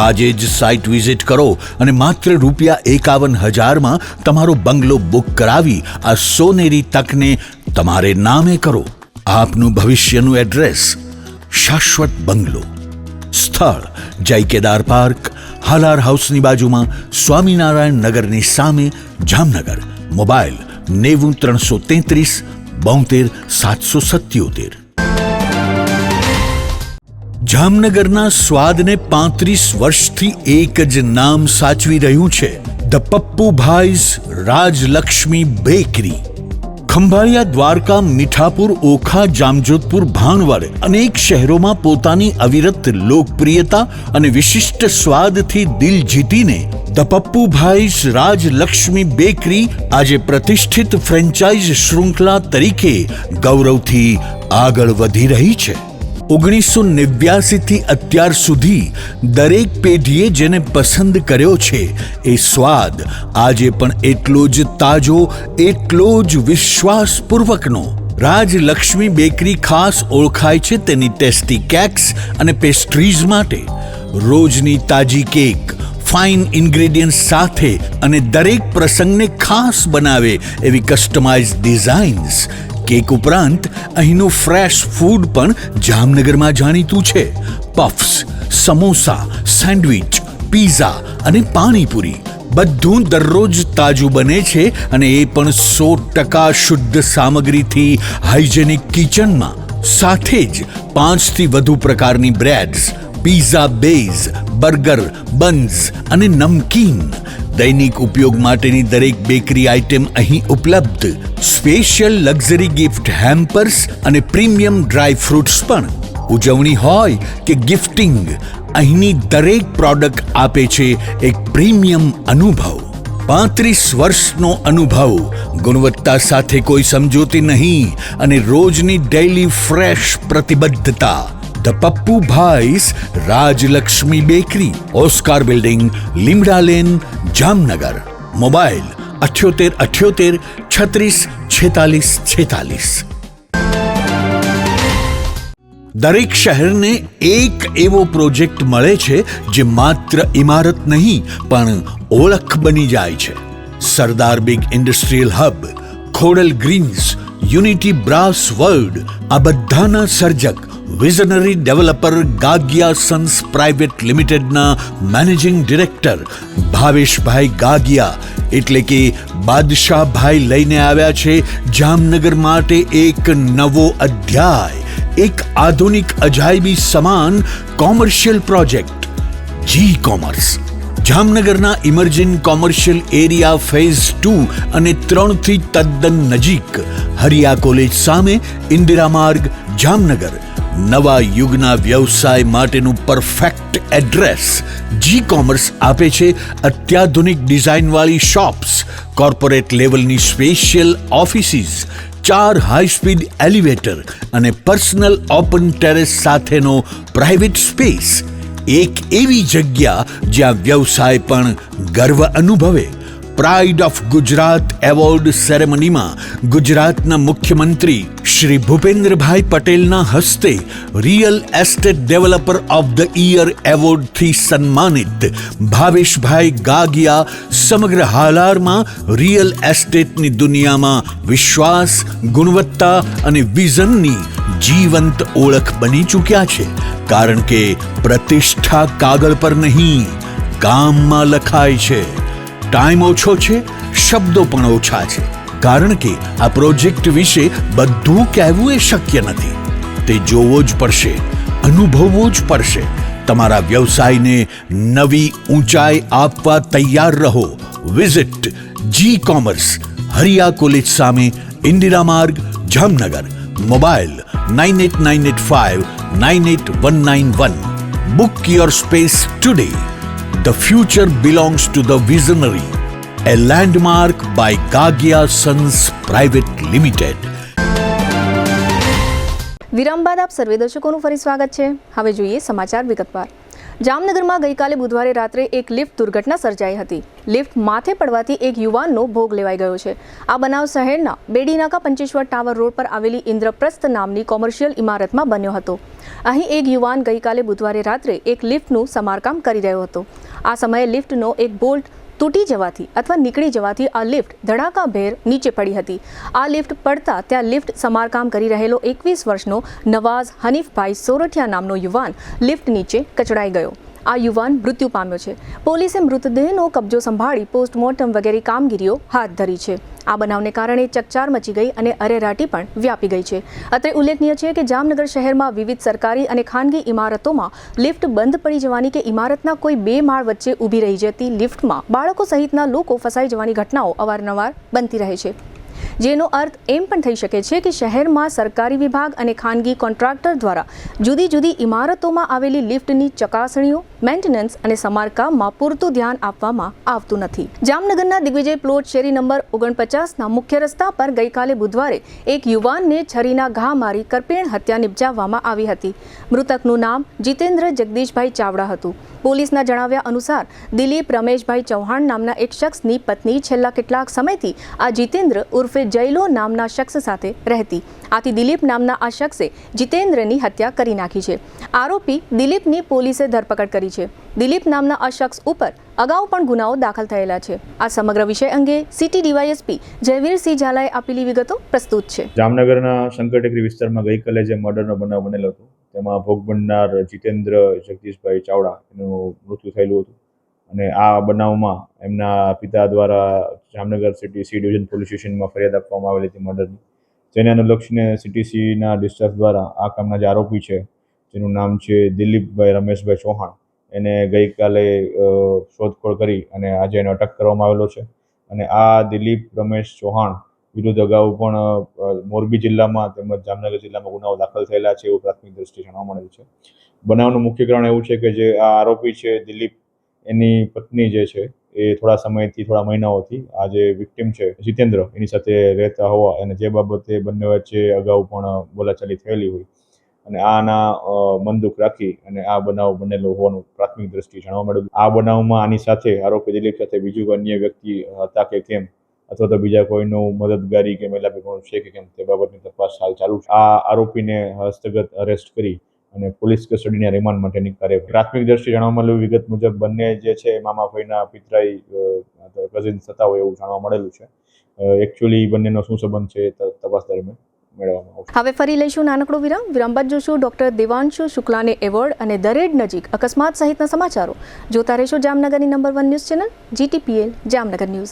આજે જ સાઇટ વિઝિટ કરો અને માત્ર ₹51,000 તમારો બંગલો બુક કરાવી આ સોનેરી તકને તમારે નામે કરો. આપનું ભવિષ્યનું એડ્રેસ શાશ્વત બંગલો. સ્થળ જય કેદાર પાર્ક, હાલાર હાઉસની બાજુમાં, સ્વામિનારાયણ નગરની સામે, જામનગર. મોબાઈલ 90 333 72 777. જામનગરના સ્વાદને 35 વર્ષથી એક જ નામ સાચવી રહ્યું છે, ધ પપ્પુભાઈઝ રાજલક્ષ્મી બેકરી. ખંભાળિયા, દ્વારકા, મીઠાપુર, ઓખા, જામજોધપુર, ભાણવડ અનેક શહેરોમાં પોતાની અવિરત લોકપ્રિયતા અને વિશિષ્ટ સ્વાદથી દિલ જીતીને ધ પપ્પુભાઈઝ રાજલક્ષ્મી બેકરી આજે પ્રતિષ્ઠિત ફ્રેન્ચાઇઝ શૃંખલા તરીકે ગૌરવથી આગળ વધી રહી છે. 1989થી અત્યાર સુધી દરેક પેઢીએ જેને પસંદ કર્યો છે એ સ્વાદ આજે પણ એટલો જ તાજો, એટલો જ વિશ્વાસપૂર્વકનો. રાજલક્ષ્મી બેકરી ખાસ ઓળખાય છે તેની ટેસ્ટી કેક્સ અને પેસ્ટ્રીઝ માટે. રોજની તાજી કેક, ફાઇન ઇન્ગ્રેડિયન્ટ સાથે અને દરેક પ્રસંગને ખાસ બનાવે એવી કસ્ટમાઇઝ ડિઝાઇન્સ. કેક ઉપરાંત અહીંનું ફ્રેશ ફૂડ પણ જામનગરમાં જાણીતું છે. પફ્સ, સમોસા, સેન્ડવિચ, પીઝા અને પાણીપુરી બધું દરરોજ તાજું બને છે અને એ પણ 100% શુદ્ધ સામગ્રીથી હાઇજેનિક કિચનમાં. સાથે જ 5થી વધુ પ્રકારની બ્રેડ્સ, પીઝા બેઝ, બર્ગર, બન્સ અને નમકીન. દૈનિક ઉપયોગ માટેની દરેક બેકરી આઇટમ અહીં ઉપલબ્ધ. સ્પેશિયલ લક્ઝરી ગિફ્ટ હેમ્પર્સ અને પ્રીમિયમ ડ્રાય ફ્રૂટ્સ પણ. ઉજવણી હોય કે ગિફ્ટિંગ, અહીંની દરેક પ્રોડક્ટ આપે છે એક પ્રીમિયમ અનુભવ. 35 વર્ષનો અનુભવ, ગુણવત્તા સાથે કોઈ સમજૂતી નહીં અને રોજની ડેઇલી ફ્રેશ પ્રતિબદ્ધતા. The Pappubhai's Rajlakshmi bakery, Oscar building, Limda lane, Jamnagar. Mobile 7878 36 46 46। દરેક શહેરને એક એવો પ્રોજેક્ટ મળે છે જે માત્ર ઇમારત નહીં પણ ઓળખ બની જાય છે। Sardar big industrial hub, Khodal greens, unity brass world, આ બધાના સર્જક visionary developer Gagiya sons private લિમિટેડના મેનેજિંગ ડિરેક્ટર ભાવેશભાઈ ગાગિયા એટલે કે બાદશાહભાઈ લઈને આવ્યા છે જામનગર માટે એક નવો અધ્યાય, એક આધુનિક અજાયબી સમાન કોમર્શિયલ પ્રોજેક્ટ જી કોમર્સ। જામનગરના ઇમર્જિંગ કોમર્શિયલ એરિયા ફેઝ 2 અને 3 થી તદ્દન નજીક હરિયા કોલેજ સામે ઇન્દિરા માર્ગ જામનગર નવા યુગના વ્યવસાય માટેનું પરફેક્ટ એડ્રેસ। જી કોમર્સ આપે છે અત્યાધુનિક ડિઝાઇનવાળી શોપ્સ, કોર્પોરેટ લેવલની special offices, 4 high speed elevator અને પર્સનલ ઓપન ટેરેસ સાથેનો પ્રાઇવેટ સ્પેસ। એક એવી જગ્યા જ્યાં વ્યવસાય પણ ગર્વ અનુભવે। પ્રાઇડ ઓફ ગુજરાત એવોર્ડ સેરેમનીમાં ગુજરાતના મુખ્યમંત્રી શ્રી ભૂપેન્દ્રભાઈ પટેલના હસ્તે real estate developer of the year એવોર્ડથી સન્માનિત ભાવેશભાઈ ગાગિયા સમગ્ર હાલારમાં રિયલ એસ્ટેટની દુનિયામાં વિશ્વાસ, ગુણવત્તા અને વિઝનની જીવંત ઓળખ બની ચૂક્યા છે। કારણ કે પ્રતિષ્ઠા કાગળ પર નહીં, કામમાં લખાય છે। ટાઈમ ઓછો છે, શબ્દો પણ ઓછા છે, કારણ કે આ પ્રોજેક્ટ વિશે બધું કહેવું એ શક્ય નથી। તે જોવો જ પડશે, અનુભવવો જ પડશે। તમારા વ્યવસાયને નવી ઊંચાઈ આપવા તૈયાર રહો। વિઝિટ જી કોમર્સ, હરિયા કોલેજ સામે, ઇન્દિરા માર્ગ, Jamnagar. Mobile 9898598191। Book your space today. The future belongs to the visionary. A landmark by Gagia Sons Private Limited. વિરામ બાદ આપ સર્વે દર્શકોનું ફરી સ્વાગત છે। હવે જોઈએ સમાચાર વિગતવાર। જામનગરમાં ગઈકાલે બુધવારે રાત્રે એક લિફ્ટ દુર્ઘટના સર્જાઈ હતી। લિફ્ટ માથે પડવાથી એક યુવાનનો ભોગ લેવાઈ ગયો છે। આ બનાવ શહેરના બેડીનાકા પંચેશ્વર ટાવર રોડ પર આવેલી ઇન્દ્રપ્રસ્થ નામની કોમર્શિયલ ઇમારતમાં બન્યો હતો। અહીં એક યુવાન ગઈકાલે બુધવારે રાત્રે એક લિફ્ટનું સમારકામ કરી રહ્યો હતો। આ સમયે લિફ્ટનો એક બોલ્ટ તૂટી જવાથી અથવા નીકળી જવાથી આ લિફ્ટ ધડાકાભેર નીચે પડી હતી। આ લિફ્ટ પડતા ત્યાં લિફ્ટ સમારકામ કરી રહેલો 21 વર્ષનો નવાઝ હનીફભાઈ સોરઠિયા નામનો યુવાન લિફ્ટ નીચે કચડાઈ ગયો। આ યુવાન મૃત્યુ પામ્યો છે। પોલીસે મૃતદેહનો કબજો સંભાળી પોસ્ટમોર્ટમ વગેરે કામગીરીઓ હાથ ધરી છે। આ બનાવને કારણે ચકચાર મચી ગઈ અને અરેરાટી પણ વ્યાપી ગઈ છે। અત્રે ઉલ્લેખનીય છે કે જામનગર શહેરમાં વિવિધ સરકારી અને ખાનગી ઇમારતોમાં લિફ્ટ બંધ પડી જવાની કે ઇમારતના કોઈ 2 માળ વચ્ચે ઊભી રહી જતી લિફ્ટમાં બાળકો સહિતના લોકો ફસાઈ જવાની ઘટનાઓ અવારનવાર બનતી રહે છે। જેનો અર્થ એમ પણ થઈ શકે છે કે શહેરમાં સરકારી વિભાગ અને ખાનગી કોન્ટ્રાક્ટર દ્વારા જુદી જુદી ઇમારતોમાં આવેલી લિફ્ટની ચકાસણીઓ, મેન્ટેનન્સ અને સમારકામમાં પૂરતું ધ્યાન આપવામાં આવતું નથી। જામનગરના દિગ્વિજય પ્લોટ શેરી નંબર 49ના મુખ્ય રસ્તા પર ગઈકાલે બુધવારે એક યુવાનને છરીના ઘા મારી કરપેણ હત્યા નિપજાવવામાં આવી હતી। મૃતકનું નામ જીતેન્દ્ર જગદીશભાઈ ચાવડા હતું। પોલીસના જણાવ્યા અનુસાર દિલીપ રમેશભાઈ ચૌહાણ નામના એક શખ્સની પત્ની છેલ્લા કેટલાક સમયથી આ જીતેન્દ્ર ઉર્ફે જયલો નામના શખ્સ સાથે રહેતી। આથી દિલીપ નામના આ શખ્સે જીતેન્દ્રની હત્યા કરી નાખી છે। આરોપી દિલીપની પોલીસે ધરપકડ કરી છે। દિલીપ નામના આ શખ્સ ઉપર અગાઉ પણ ગુનાઓ દાખલ થયેલા છે। આ સમગ્ર વિષય અંગે સિટી ડીવાયએસપી જયવીરસિંહ ઝાલાએ આપેલી વિગતો પ્રસ્તુત છે। જામનગરના શંકરટેકરી વિસ્તારમાં ગઈકાલે જે મર્ડરનો બનાવ બનેલો હતો તેમાં ભોગ બનનાર જીતેન્દ્ર જગદીશભાઈ ચાવડા એનું મૃત્યુ થયેલું હતું અને આ બનાવમાં એમના પિતા દ્વારા Jamnagar city C division police સ્ટેશનમાં ફરિયાદ આપવામાં આવેલી હતી મર્ડરની। જેને અનુલક્ષીને સિટી સીના ડિસ્ટ્રિક્ટ દ્વારા આ કામના જે આરોપી છે જેનું નામ છે દિલીપભાઈ રમેશભાઈ ચૌહાણ એને ગઈકાલે શોધખોળ કરી અને આજે એને અટક કરવામાં આવેલો છે। અને આ દિલીપ રમેશ ચૌહાણ વિરુદ્ધ અગાઉ પણ મોરબી જિલ્લામાં તેમજ જામનગર જિલ્લામાં ગુનાઓ દાખલ થયેલા છે એવું પ્રાથમિક દ્રષ્ટિએ જાણવા મળેલ છે। બનાવનું મુખ્ય કારણ એવું છે કે જે આ આરોપી છે દિલીપ, એની પત્ની જે છે એ થોડા મહિનાઓથી આ જે વિક્ટિમ છે જીતેન્દ્ર એની સાથે રહેતા હોવા અને જે બાબતે બંને વચ્ચે અગાઉ પણ બોલાચાલી થયેલી હોય અને આના મન દુઃખ રાખી અને આ બનાવ બનેલો હોવાનું પ્રાથમિક પ્રાથમિક દ્રષ્ટિએ જાણવા મળેલું. આ બનાવમાં આની સાથે આરોપી દિલીપ સાથે બીજું અન્ય વ્યક્તિ હતા કે કેમ, અથવા તો બીજા કોઈનું મદદગારી કે મેલાપીપણું છે કે કેમ, તે બાબતની તપાસ હાલ ચાલુ છે. આ આરોપીને હસ્તગત અરેસ્ટ કરી અને પોલીસ કસ્ટડીના રિમાન્ડ માટેની કાર્યવાહી. પ્રાથમિક દ્રષ્ટિએ જાણવા મળેલું વિગત મુજબ બંને જે છે મામા ફઈના પિતરાઈ કઝિન થતા હોય એવું જાણવા મળેલું છે. એકચ્યુઅલી બંનેનો શું સંબંધ છે તપાસ દરમિયાન મેળવવામાં આવશે. હવે ફરી લઈશું નાનકડો વિરામ બાદ જોશું ડોક્ટર દેવાંશુ શુક્લાને એવોર્ડ અને દરેડ નજીક અકસ્માત સહિતના સમાચારો. જોતા રહેશો જામનગરની number 1 news channel GTPL Jamnagar news.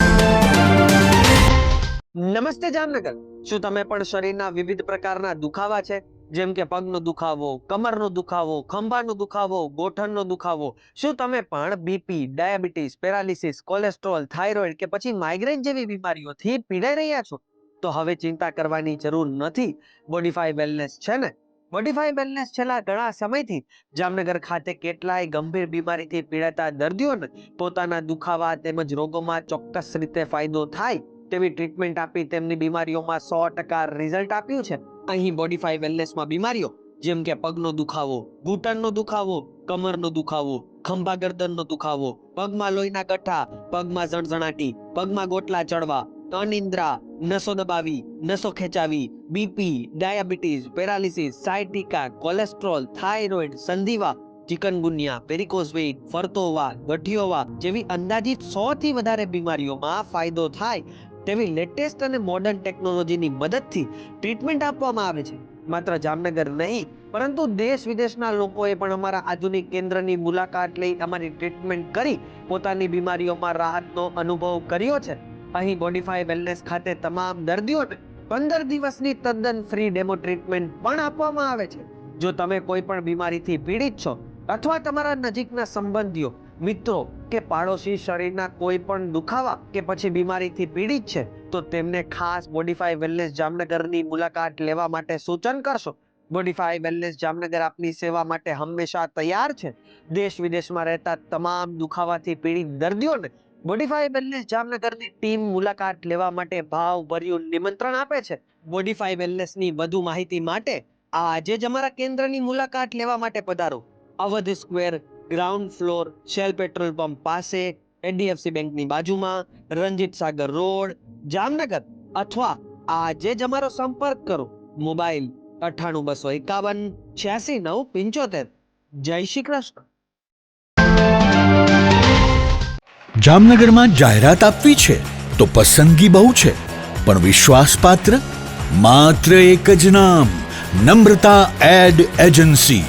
નમસ્તે જામનગર. શું તમે પણ શરીરના વિવિધ પ્રકારના દુખાવા છે, જેમ કે પગનો દુખાવો, કમરનો દુખાવો, ખંભાનો દુખાવો, ગોઠણનો દુખાવો? શું તમે પણ BP, diabetes, paralysis, cholesterol, thyroid કે પછી માઇગ્રેન જેવી બીમારીઓથી પીડાઈ રહ્યા છો? તો હવે ચિંતા કરવાની જરૂર નથી. બોડીફાઈ વેલનેસ છે ને. બોડીફાઈ વેલનેસ છેલ્લા ઘણા સમયથી જામનગર ખાતે કેટલાય ગંભીર બીમારીથી પીડાતા દર્દીઓને પોતાના દુખાવા તેમજ રોગોમાં ચોક્કસ રીતે ફાયદો થાય તેવી ટ્રીટમેન્ટ આપી તેમની બીમારીઓમાં 100% રિઝલ્ટ આપ્યું છે. અહીં બોડીફાઈ વેલનેસમાં બીમારીઓ જેમ કે પગનો દુખાવો, ઘૂંટણનો દુખાવો, કમરનો દુખાવો, ખંભા ગરદનનો દુખાવો, પગમાં લોહીના ગઠ્ઠા, પગમાં ઝણઝણાટી, પગમાં ગોટલા ચડવા, અનિદ્રા, નસો દબાવી, નસો ખેંચાવી, BP, diabetes, paralysis, sciatica, cholesterol, thyroid, સંધિવા, ચિકનગુનિયા, વેરિકોઝ વેઇન, ફરતોવા, ગઠિયોવા જેવી અંદાજિત 100 થી વધારે બીમારીઓમાં ફાયદો થાય તેવી લેટેસ્ટ અને મોડર્ન ટેકનોલોજીની મદદથી ટ્રીટમેન્ટ આપવામાં આવે છે. માત્ર જામનગર નહીં પરંતુ દેશ વિદેશના લોકોએ પણ અમારા આધુનિક કેન્દ્રની મુલાકાત લઈ અમારી ટ્રીટમેન્ટ કરી પોતાની બીમારીઓમાં રાહતનો અનુભવ કર્યો છે. અહીં બોડીફાઈ વેલનેસ ખાતે તમામ દર્દીઓને 15 દિવસની તદ્દન ફ્રી ડેમો ટ્રીટમેન્ટ પણ આપવામાં આવે છે. જો તમે કોઈ પણ બીમારીથી પીડિત છો અથવા તમારા નજીકના સંબંધીઓ, મિત્રો કે પાડોશી શરીરના કોઈ પણ દુખાવા કે પછી બીમારીથી પીડિત છે તો તેમને ખાસ બોડીફાઈ વેલનેસ જામનગરની મુલાકાત લેવા માટે સૂચન કરશો. બોડીફાઈ વેલનેસ જામનગર આપની સેવા માટે હંમેશા તૈયાર છે. દેશ વિદેશમાં રહેતા તમામ દુખાવાથી પીડિત દર્દીઓને બોડીફાઈ વેલનેસ જામનગરની ટીમ મુલાકાત લેવા માટે ભાવભર્યું નિમંત્રણ આપે છે. બોડીફાઈ વેલનેસની વધુ માહિતી માટે આજે જ અમારા કેન્દ્રની મુલાકાત લેવા માટે પધારો. Avadh square, ground floor, Shell petrol pump પાસે, HDFC બેંકની બાજુમાં, રંજીત સાગર રોડ, જામનગર. અથવા આજે જ અમારો સંપર્ક કરો. મોબાઈલ 98 251 86 975. જય શ્રી કૃષ્ણ. જામનગરમાં જાહેરાત આપવી છે તો પસંદગી બહુ છે, પણ વિશ્વાસપાત્ર માત્ર એક જ નામ, નમ્રતા એડ એજન્સી.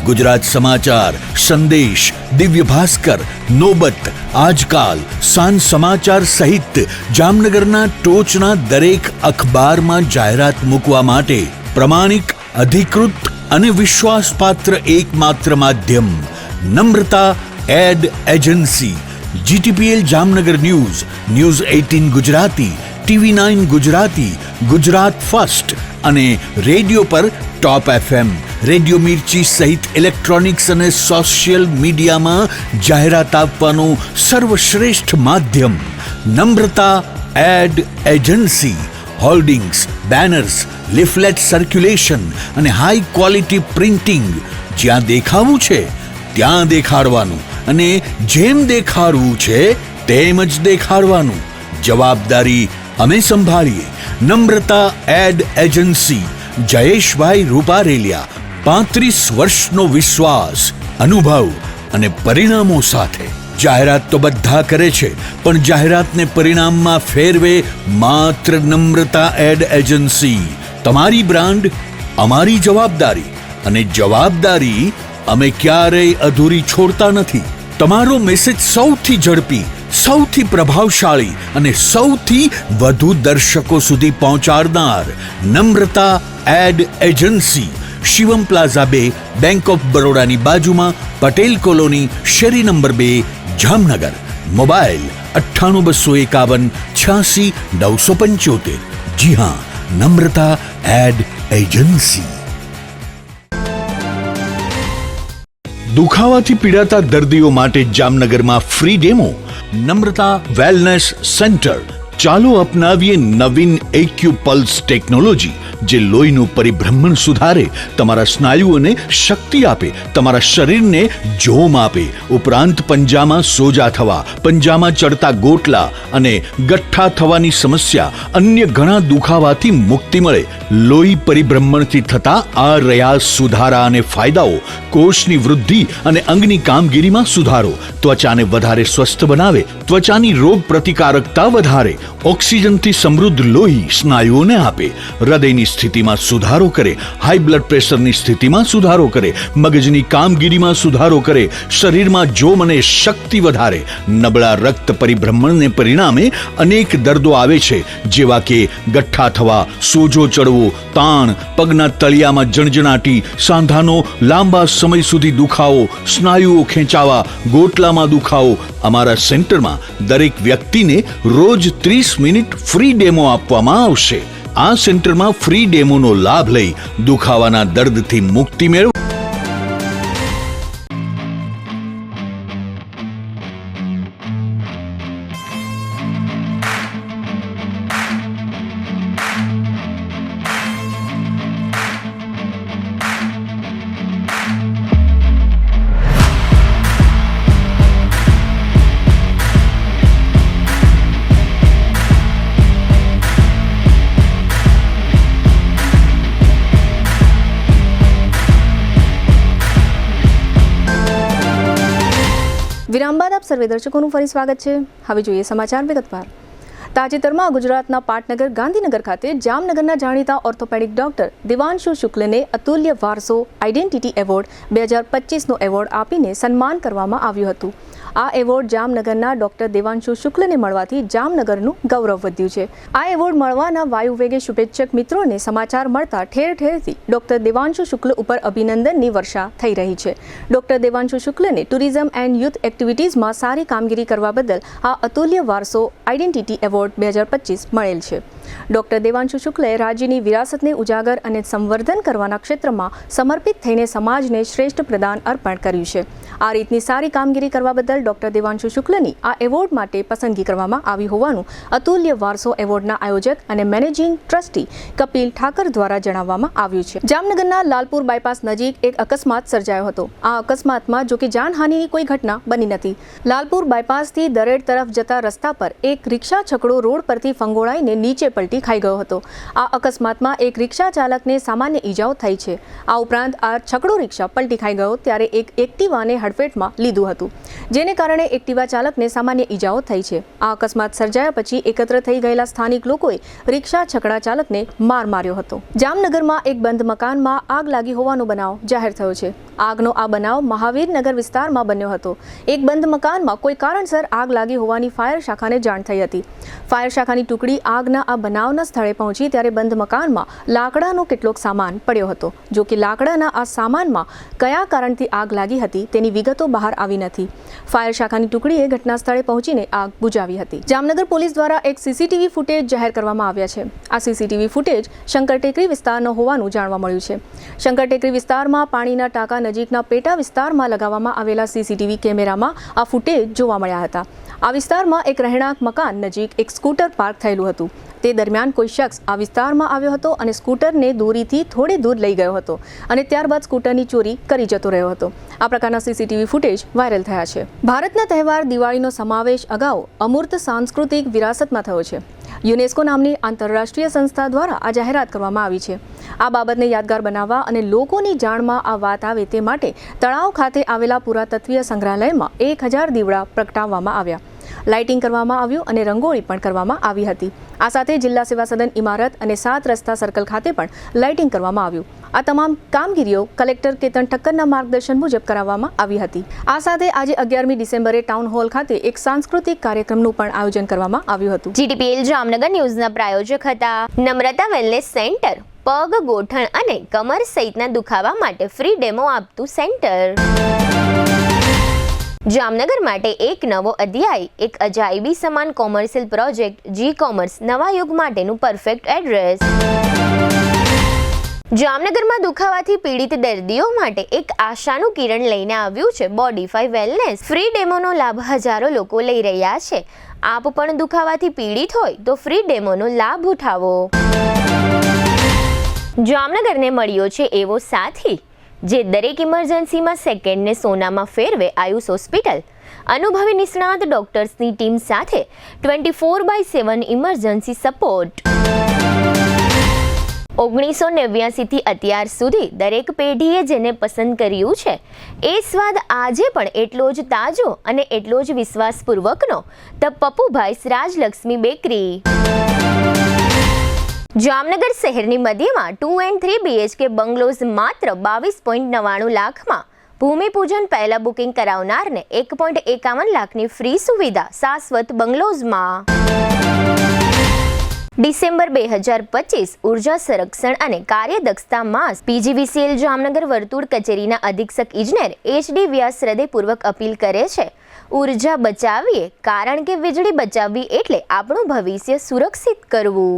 ગુજરાત સમાચાર, સંદેશ, દિવ્ય ભાસ્કર, નોબત, આજકાલ, સાંજ સમાચાર સહિત જામનગરના ટોચના દરેક અખબારમાં જાહેરાત મૂકવા માટે પ્રમાણિક, અધિકૃત અને વિશ્વાસપાત્ર એકમાત્ર માધ્યમ Namrata ad agency. GTPL Jamnagar news, news 18 Gujarati, TV9 Gujarati, Gujarat first અને રેડિયો પર ટોપ FM, રેડિયો મિર્ચી સહિત ઇલેક્ટ્રોનિક્સ અને સોશિયલ મીડિયામાં જાહેરાત આપવાનું સર્વશ્રેષ્ઠ માધ્યમ Namrata ad agency. Hoardings, banners, leaflet circulation અને હાઈ ક્વોલિટી પ્રિન્ટિંગ. જ્યાં દેખાવું છે ત્યાં દેખાડવાનું અને જેમ દેખાડવું છે તેમ જ દેખાડવાનું. જવાબદારી અમે સંભાળીએ. નમ્રતા એડ એજન્સી, જયેશભાઈ રૂપારેલિયા. 35 વર્ષનો વિશ્વાસ, અનુભવ અને પરિણામો સાથે. જાહેરાત તો બધા કરે છે, પણ જાહેરાતને પરિણામમાં ફેરવે માત્ર નમ્રતા એડ એજન્સી. તમારી બ્રાન્ડ, અમારી જવાબદારી, અને જવાબદારી અમે ક્યારેય અધૂરી છોડતા નથી. તમારો મેસેજ સૌથી ઝડપી, સૌથી પ્રભાવશાળી અને સૌથી વધુ દર્શકો સુધી પહોંચાડનાર Namrata ad agency. Shivam plaza 2, bank of બરોડાની બાજુમાં, પટેલ કોલોની, શેરી નંબર 2, જામનગર. મોબાઈલ 98 251 86 975. જી હા, નમ્રતા એડ એજન્સી. દુખાવાથી પીડાતા દર્દીઓ માટે જામનગરમાં free demo. Namrata wellness centre, ચાલો અપનાવીએ નવીન એક્યુપલ્સ ટેકનોલોજી, જે લોહીનું પરિભ્રમણ સુધારે, તમારા સ્નાયુઓને શક્તિ આપે, તમારા શરીરને જોમ આપે, ઉપરાંત પંજામાં સોજા થવા, પંજામાં ચડતા ગોટલા અને ગઠ્ઠા થવાની સમસ્યા, અન્ય ઘણા દુખાવાથી મુક્તિ મળે. લોહી પરિભ્રમણથી થતા આ રહ્યા સુધારા અને ફાયદાઓ: કોષની વૃદ્ધિ અને અંગની કામગીરીમાં સુધારો, ત્વચાને વધારે સ્વસ્થ બનાવે, ત્વચાની રોગ પ્રતિકારકતા વધારે, ઓક્સિજનથી સમૃદ્ધ લોહી સ્નાયુઓને આપે, હૃદયની સ્થિતિમાં સુધારો કરે, હાઈ બ્લડ પ્રેશરની સ્થિતિમાં સુધારો કરે, મગજની કામગીરીમાં સુધારો કરે, શરીરમાં જોમ અને શક્તિ વધારે. નબળા રક્ત પરિભ્રમણને પરિણામે અનેક દર્દો આવે છે, જેવા કે ગઠ્ઠા થવા, સોજો ચડવો, તાણ, પગના તળિયામાં જણજણાટી, સાંધાનો લાંબા સમય સુધી દુખાવો, સ્નાયુઓ ખેંચાવા, ગોટલામાં દુખાવો. અમારા સેન્ટરમાં દરેક વ્યક્તિને રોજ 30 મિનિટ ફ્રી ડેમો આપવામાં આવશે. આ સેન્ટરમાં ફ્રી ડેમોનો લાભ લઈ દુખાવાના દર્દથી મુક્તિ મેળવો. વિરામ બાદ આપ સર્વે દર્શકોનું ફરી સ્વાગત છે. હવે જોઈએ સમાચાર વિગતવાર. તાજેતરમાં ગુજરાતના પાટનગર ગાંધીનગર ખાતે જામનગરના જાણીતા ઓર્થોપેડિક ડોક્ટર દેવાંશુ શુક્લને અતુલ્ય વારસો આઇડેન્ટિટી એવોર્ડ 2025નો એવોર્ડ આપીને સન્માન કરવામાં આવ્યું હતું. આ એવોર્ડ જામનગરના ડોક્ટર દેવાંશુ શુક્લને મળવાથી જામનગરનું ગૌરવ વધ્યું છે. આ એવોર્ડ મળવાના વાયુવેગે શુભેચ્છક મિત્રોને સમાચાર મળતા ઠેર ઠેરથી ડોક્ટર દેવાંશુ શુક્લ ઉપર અભિનંદનની વર્ષા થઈ રહી છે. ડોક્ટર દેવાંશુ શુક્લને ટુરિઝમ એન્ડ યુથ એક્ટિવિટીઝમાં સારી કામગીરી કરવા બદલ આ અતુલ્ય વારસો આઇડેન્ટિટી એવોર્ડ 2025 મળેલ છે. ડોક્ટર દેવાંશુ શુક્લએ રાજ્યની વિરાસતને ઉજાગર અને સંવર્ધન કરવાના ક્ષેત્રમાં સમર્પિત થઈને સમાજને શ્રેષ્ઠ પ્રદાન અર્પણ કર્યું છે. આ રીતની સારી કામગીરી કરવા બદલ ડોક્ટર દેવાંશુ શુક્લની આ એવોર્ડ માટે પસંદગી કરવામાં આવી હોવાનું અતુલ્ય વારસો એવોર્ડના આયોજક અને મેનેજિંગ ટ્રસ્ટી કપિલ ઠાકર દ્વારા જણાવવામાં આવ્યું છે. જામનગરના લાલપુર બાયપાસ નજીક એક અકસ્માત સર્જાયો હતો. આ અકસ્માતમાં જો કે જાનહાનિની કોઈ ઘટના બની નથી. લાલપુર બાયપાસથી દરેડ તરફ જતા રસ્તા પર એક રિક્ષા છકડો રોડ પરથી ફંગોળાઈને નીચે પલટી ખાઈ ગયો હતો. આ અકસ્માતમાં એક રિક્ષા ચાલકને સામાન્ય ઈજાઓ થઈ છે. આ ઉપરાંત આ છકડો રિક્ષા પલટી ખાઈ ગયો ત્યારે એક એક્ટિવાને હડફેટમાં લીધું હતું, જેને કારણે એક્ટિવા ચાલકને સામાન્ય ઈજાઓ થઈ છે. આ અકસ્માત સર્જાયા પછી એકત્ર થઈ ગયેલા સ્થાનિક લોકોએ રિક્ષા છકડા ચાલકને માર માર્યો હતો. જામનગરમાં એક બંધ મકાનમાં આગ લાગી હોવાનો બનાવ જાહેર થયો છે. આગનો આ બનાવ મહાવીરનગર વિસ્તારમાં બન્યો હતો. એક બંધ મકાનમાં કોઈ કારણસર આગ લાગી હોવાની ફાયર શાખાને જાણ થઈ હતી. ફાયર શાખાની ટુકડી આગના આ બનાવના સ્થળે પહોંચી ત્યારે બંધ મકાનમાં લાકડાનો કેટલોક સામાન પડ્યો હતો. જો કે લાકડાના આ સામાનમાં કયા કારણથી આગ લાગી હતી તેની વિગતો બહાર આવી નથી. ફાયર શાખાની ટુકડીએ ઘટના સ્થળે પહોંચીને આગ બુઝાવી હતી. જામનગર પોલીસ દ્વારા એક સીસીટીવી ફૂટેજ જાહેર કરવામાં આવ્યા છે. આ સીસીટીવી ફૂટેજ શંકરટેકરી વિસ્તારનો હોવાનું જાણવા મળ્યું છે. શંકરટેકરી વિસ્તારમાં પાણીના ટાંકા નજીકના પેટા વિસ્તારમાં લગાવવામાં આવેલા સીસીટીવી કેમેરામાં આ ફૂટેજ જોવા મળ્યા હતા. આ વિસ્તારમાં એક રહેણાંક મકાન નજીક એક સ્કૂટર પાર્ક થયેલું હતું. તે દરમિયાન કોઈ શખ્સ આ વિસ્તારમાં આવ્યો હતો અને સ્કૂટરને દોરીથી થોડે દૂર લઈ ગયો હતો અને ત્યારબાદ સ્કૂટરની ચોરી કરી જતો રહ્યો હતો. આ પ્રકારના સીસીટીવી ફૂટેજ વાયરલ થયા છે. ભારતના તહેવાર દિવાળીનો સમાવેશ અગાઉ અમૂર્ત સાંસ્કૃતિક વિરાસતમાં થયો છે. યુનેસ્કો નામની આંતરરાષ્ટ્રીય સંસ્થા દ્વારા આ જાહેરાત કરવામાં આવી છે. આ બાબતને યાદગાર બનાવવા અને લોકોની જાણમાં આ વાત આવે તે માટે તળાવ ખાતે આવેલા પુરાતત્વીય સંગ્રહાલયમાં 1000 દીવડા પ્રગટાવવામાં આવ્યા. લાઇટિંગ કરવામાં આવ્યું અને રંગોળી પણ કરવામાં આવી હતી. આ સાથે જિલ્લા સેવા સદન ઇમારત અને 7 રસ્તા સર્કલ ખાતે પણ લાઇટિંગ કરવામાં આવ્યું. આ તમામ કામગીરીઓ કલેક્ટર કેતન ઠક્કરના માર્ગદર્શન મુજબ કરાવવામાં આવી હતી. આ સાથે આજે 11મી ડિસેમ્બરે ટાઉન હોલ ખાતે એક સાંસ્કૃતિક કાર્યક્રમનું પણ આયોજન કરવામાં આવ્યું હતું. GTPL જામનગર ન્યૂઝના પ્રાયોજક હતા નમ્રતા વેલનેસ સેન્ટર. પગ, ગોઠણ અને કમર સહિતના દુખાવા માટે ફ્રી ડેમો આપતું સેન્ટર. જામનગર માટે એક નવો અધ્યાય, એક અજાયબી સમાન કોમર્શિયલ પ્રોજેક્ટ G કોમર્સ નવા યુગ માટેનું પરફેક્ટ એડ્રેસ. જામનગરમાં દુખાવાથી પીડિત દર્દીઓ માટે એક આશાનું કિરણ લઈને આવ્યું છે બોડીફાઈ વેલનેસ. ફ્રી ડેમોનો લાભ હજારો લોકો લઈ રહ્યા છે. આપ પણ દુખાવાથી પીડિત હોય તો ફ્રી ડેમોનો લાભ ઉઠાવો. જામનગરને મળ્યો છે એવો સાથી જે દરેક ઇમરજન્સીમાં સેકન્ડને સોનામાં ફેરવે. આયુષ હોસ્પિટલ અનુભવી નિષ્ણાત ડોક્ટર્સની ટીમ સાથે 24/7 ઇમરજન્સી સપોર્ટ. 1989 થી અત્યાર સુધી દરેક પેઢીએ જેને પસંદ કર્યું છે એ સ્વાદ આજે પણ એટલો જ તાજો અને એટલો જ વિશ્વાસપૂર્વકનો ધ પપ્પુભાઈસ રાજલક્ષ્મી બેકરી. જામનગર શહેરની મધ્યમાં 2 and 3 BHK બંગલોઝ માત્ર 22.99 લાખમાં. ભૂમિપૂજન પહેલા બુકિંગ કરાવનારને 1.51 લાખની ફ્રી સુવિધા શાશ્વત બંગલોઝમાં. ડિસેમ્બર 2025 ઉર્જા સંરક્ષણ અને કાર્યદક્ષતા માસ. PGVCL જામનગર વર્તુળ કચેરીના અધિક્ષક ઇજનેર HD વ્યાસ હૃદયપૂર્વક અપીલ કરે છે, ઉર્જા બચાવીએ, કારણ કે વીજળી બચાવવી એટલે આપણું ભવિષ્ય સુરક્ષિત કરવું.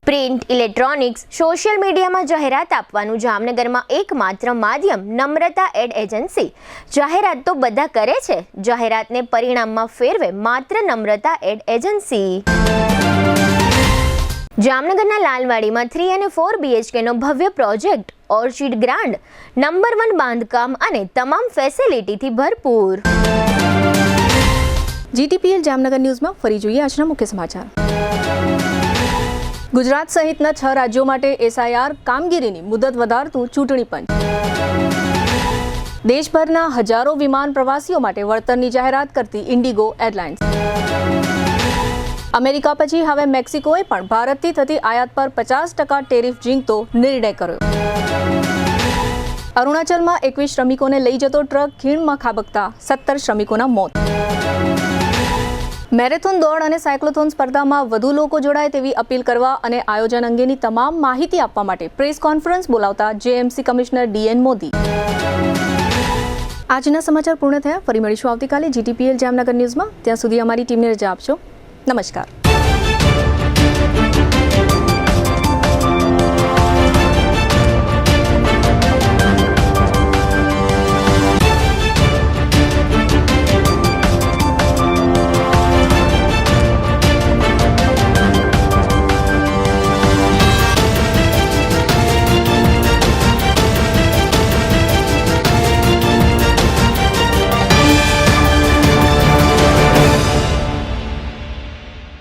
પ્રિન્ટ, ઇલેક્ટ્રોનિક્સ, સોશિયલ મીડિયામાં જાહેરાત આપવાનું જામનગરમાં એકમાત્ર માધ્યમ નમ્રતા એડ એજન્સી. જાહેરાત તો બધા કરે છે, જાહેરાતને પરિણામમાં ફેરવે માત્ર નમ્રતા એડ એજન્સી. જામનગરના લાલવાડીમાં 3 અને 4 BHKનો ભવ્ય પ્રોજેક્ટ ઓર્ચિડ ગ્રાન્ડ નંબર 1 બાંધકામ અને તમામ ફેસિલિટીથી ભરપૂર. GTPL જામનગર ન્યૂઝમાં ફરી જોઈએ આજના મુખ્ય સમાચાર. ગુજરાત સહિતના 6 રાજ્યો માટે SIR કામગીરીની મુદત વધારતું ચૂંટણી પંચ. દેશભરના હજારો વિમાન પ્રવાસીઓ માટે વળતરની જાહેરાત કરતી ઇન્ડિગો એરલાઇન્સ. અમેરિકા પછી હવે મેક્સિકોએ પણ ભારતથી થતી આયાત પર 50% ટેરિફ ઝીંકતો નિર્ણય કર્યો. અરુણાચલમાં 21 શ્રમિકોને લઈ જતો ટ્રક ખીણમાં ખાબકતા 17 શ્રમિકોના મોત. મેરેથોન દોડ અને સાયક્લોથોન સ્પર્ધામાં વધુ લોકો જોડાય તેવી અપીલ કરવા અને આયોજન અંગેની તમામ માહિતી આપવા માટે પ્રેસ કોન્ફરન્સ બોલાવતા JMC કમિશનર DN મોદી. આજના સમાચાર પૂર્ણ થયા. ફરી મળીશું આવતીકાલે GTPL જામનગર ન્યૂઝમાં. ત્યાં સુધી અમારી ટીમને રજા આપશો. નમસ્કાર.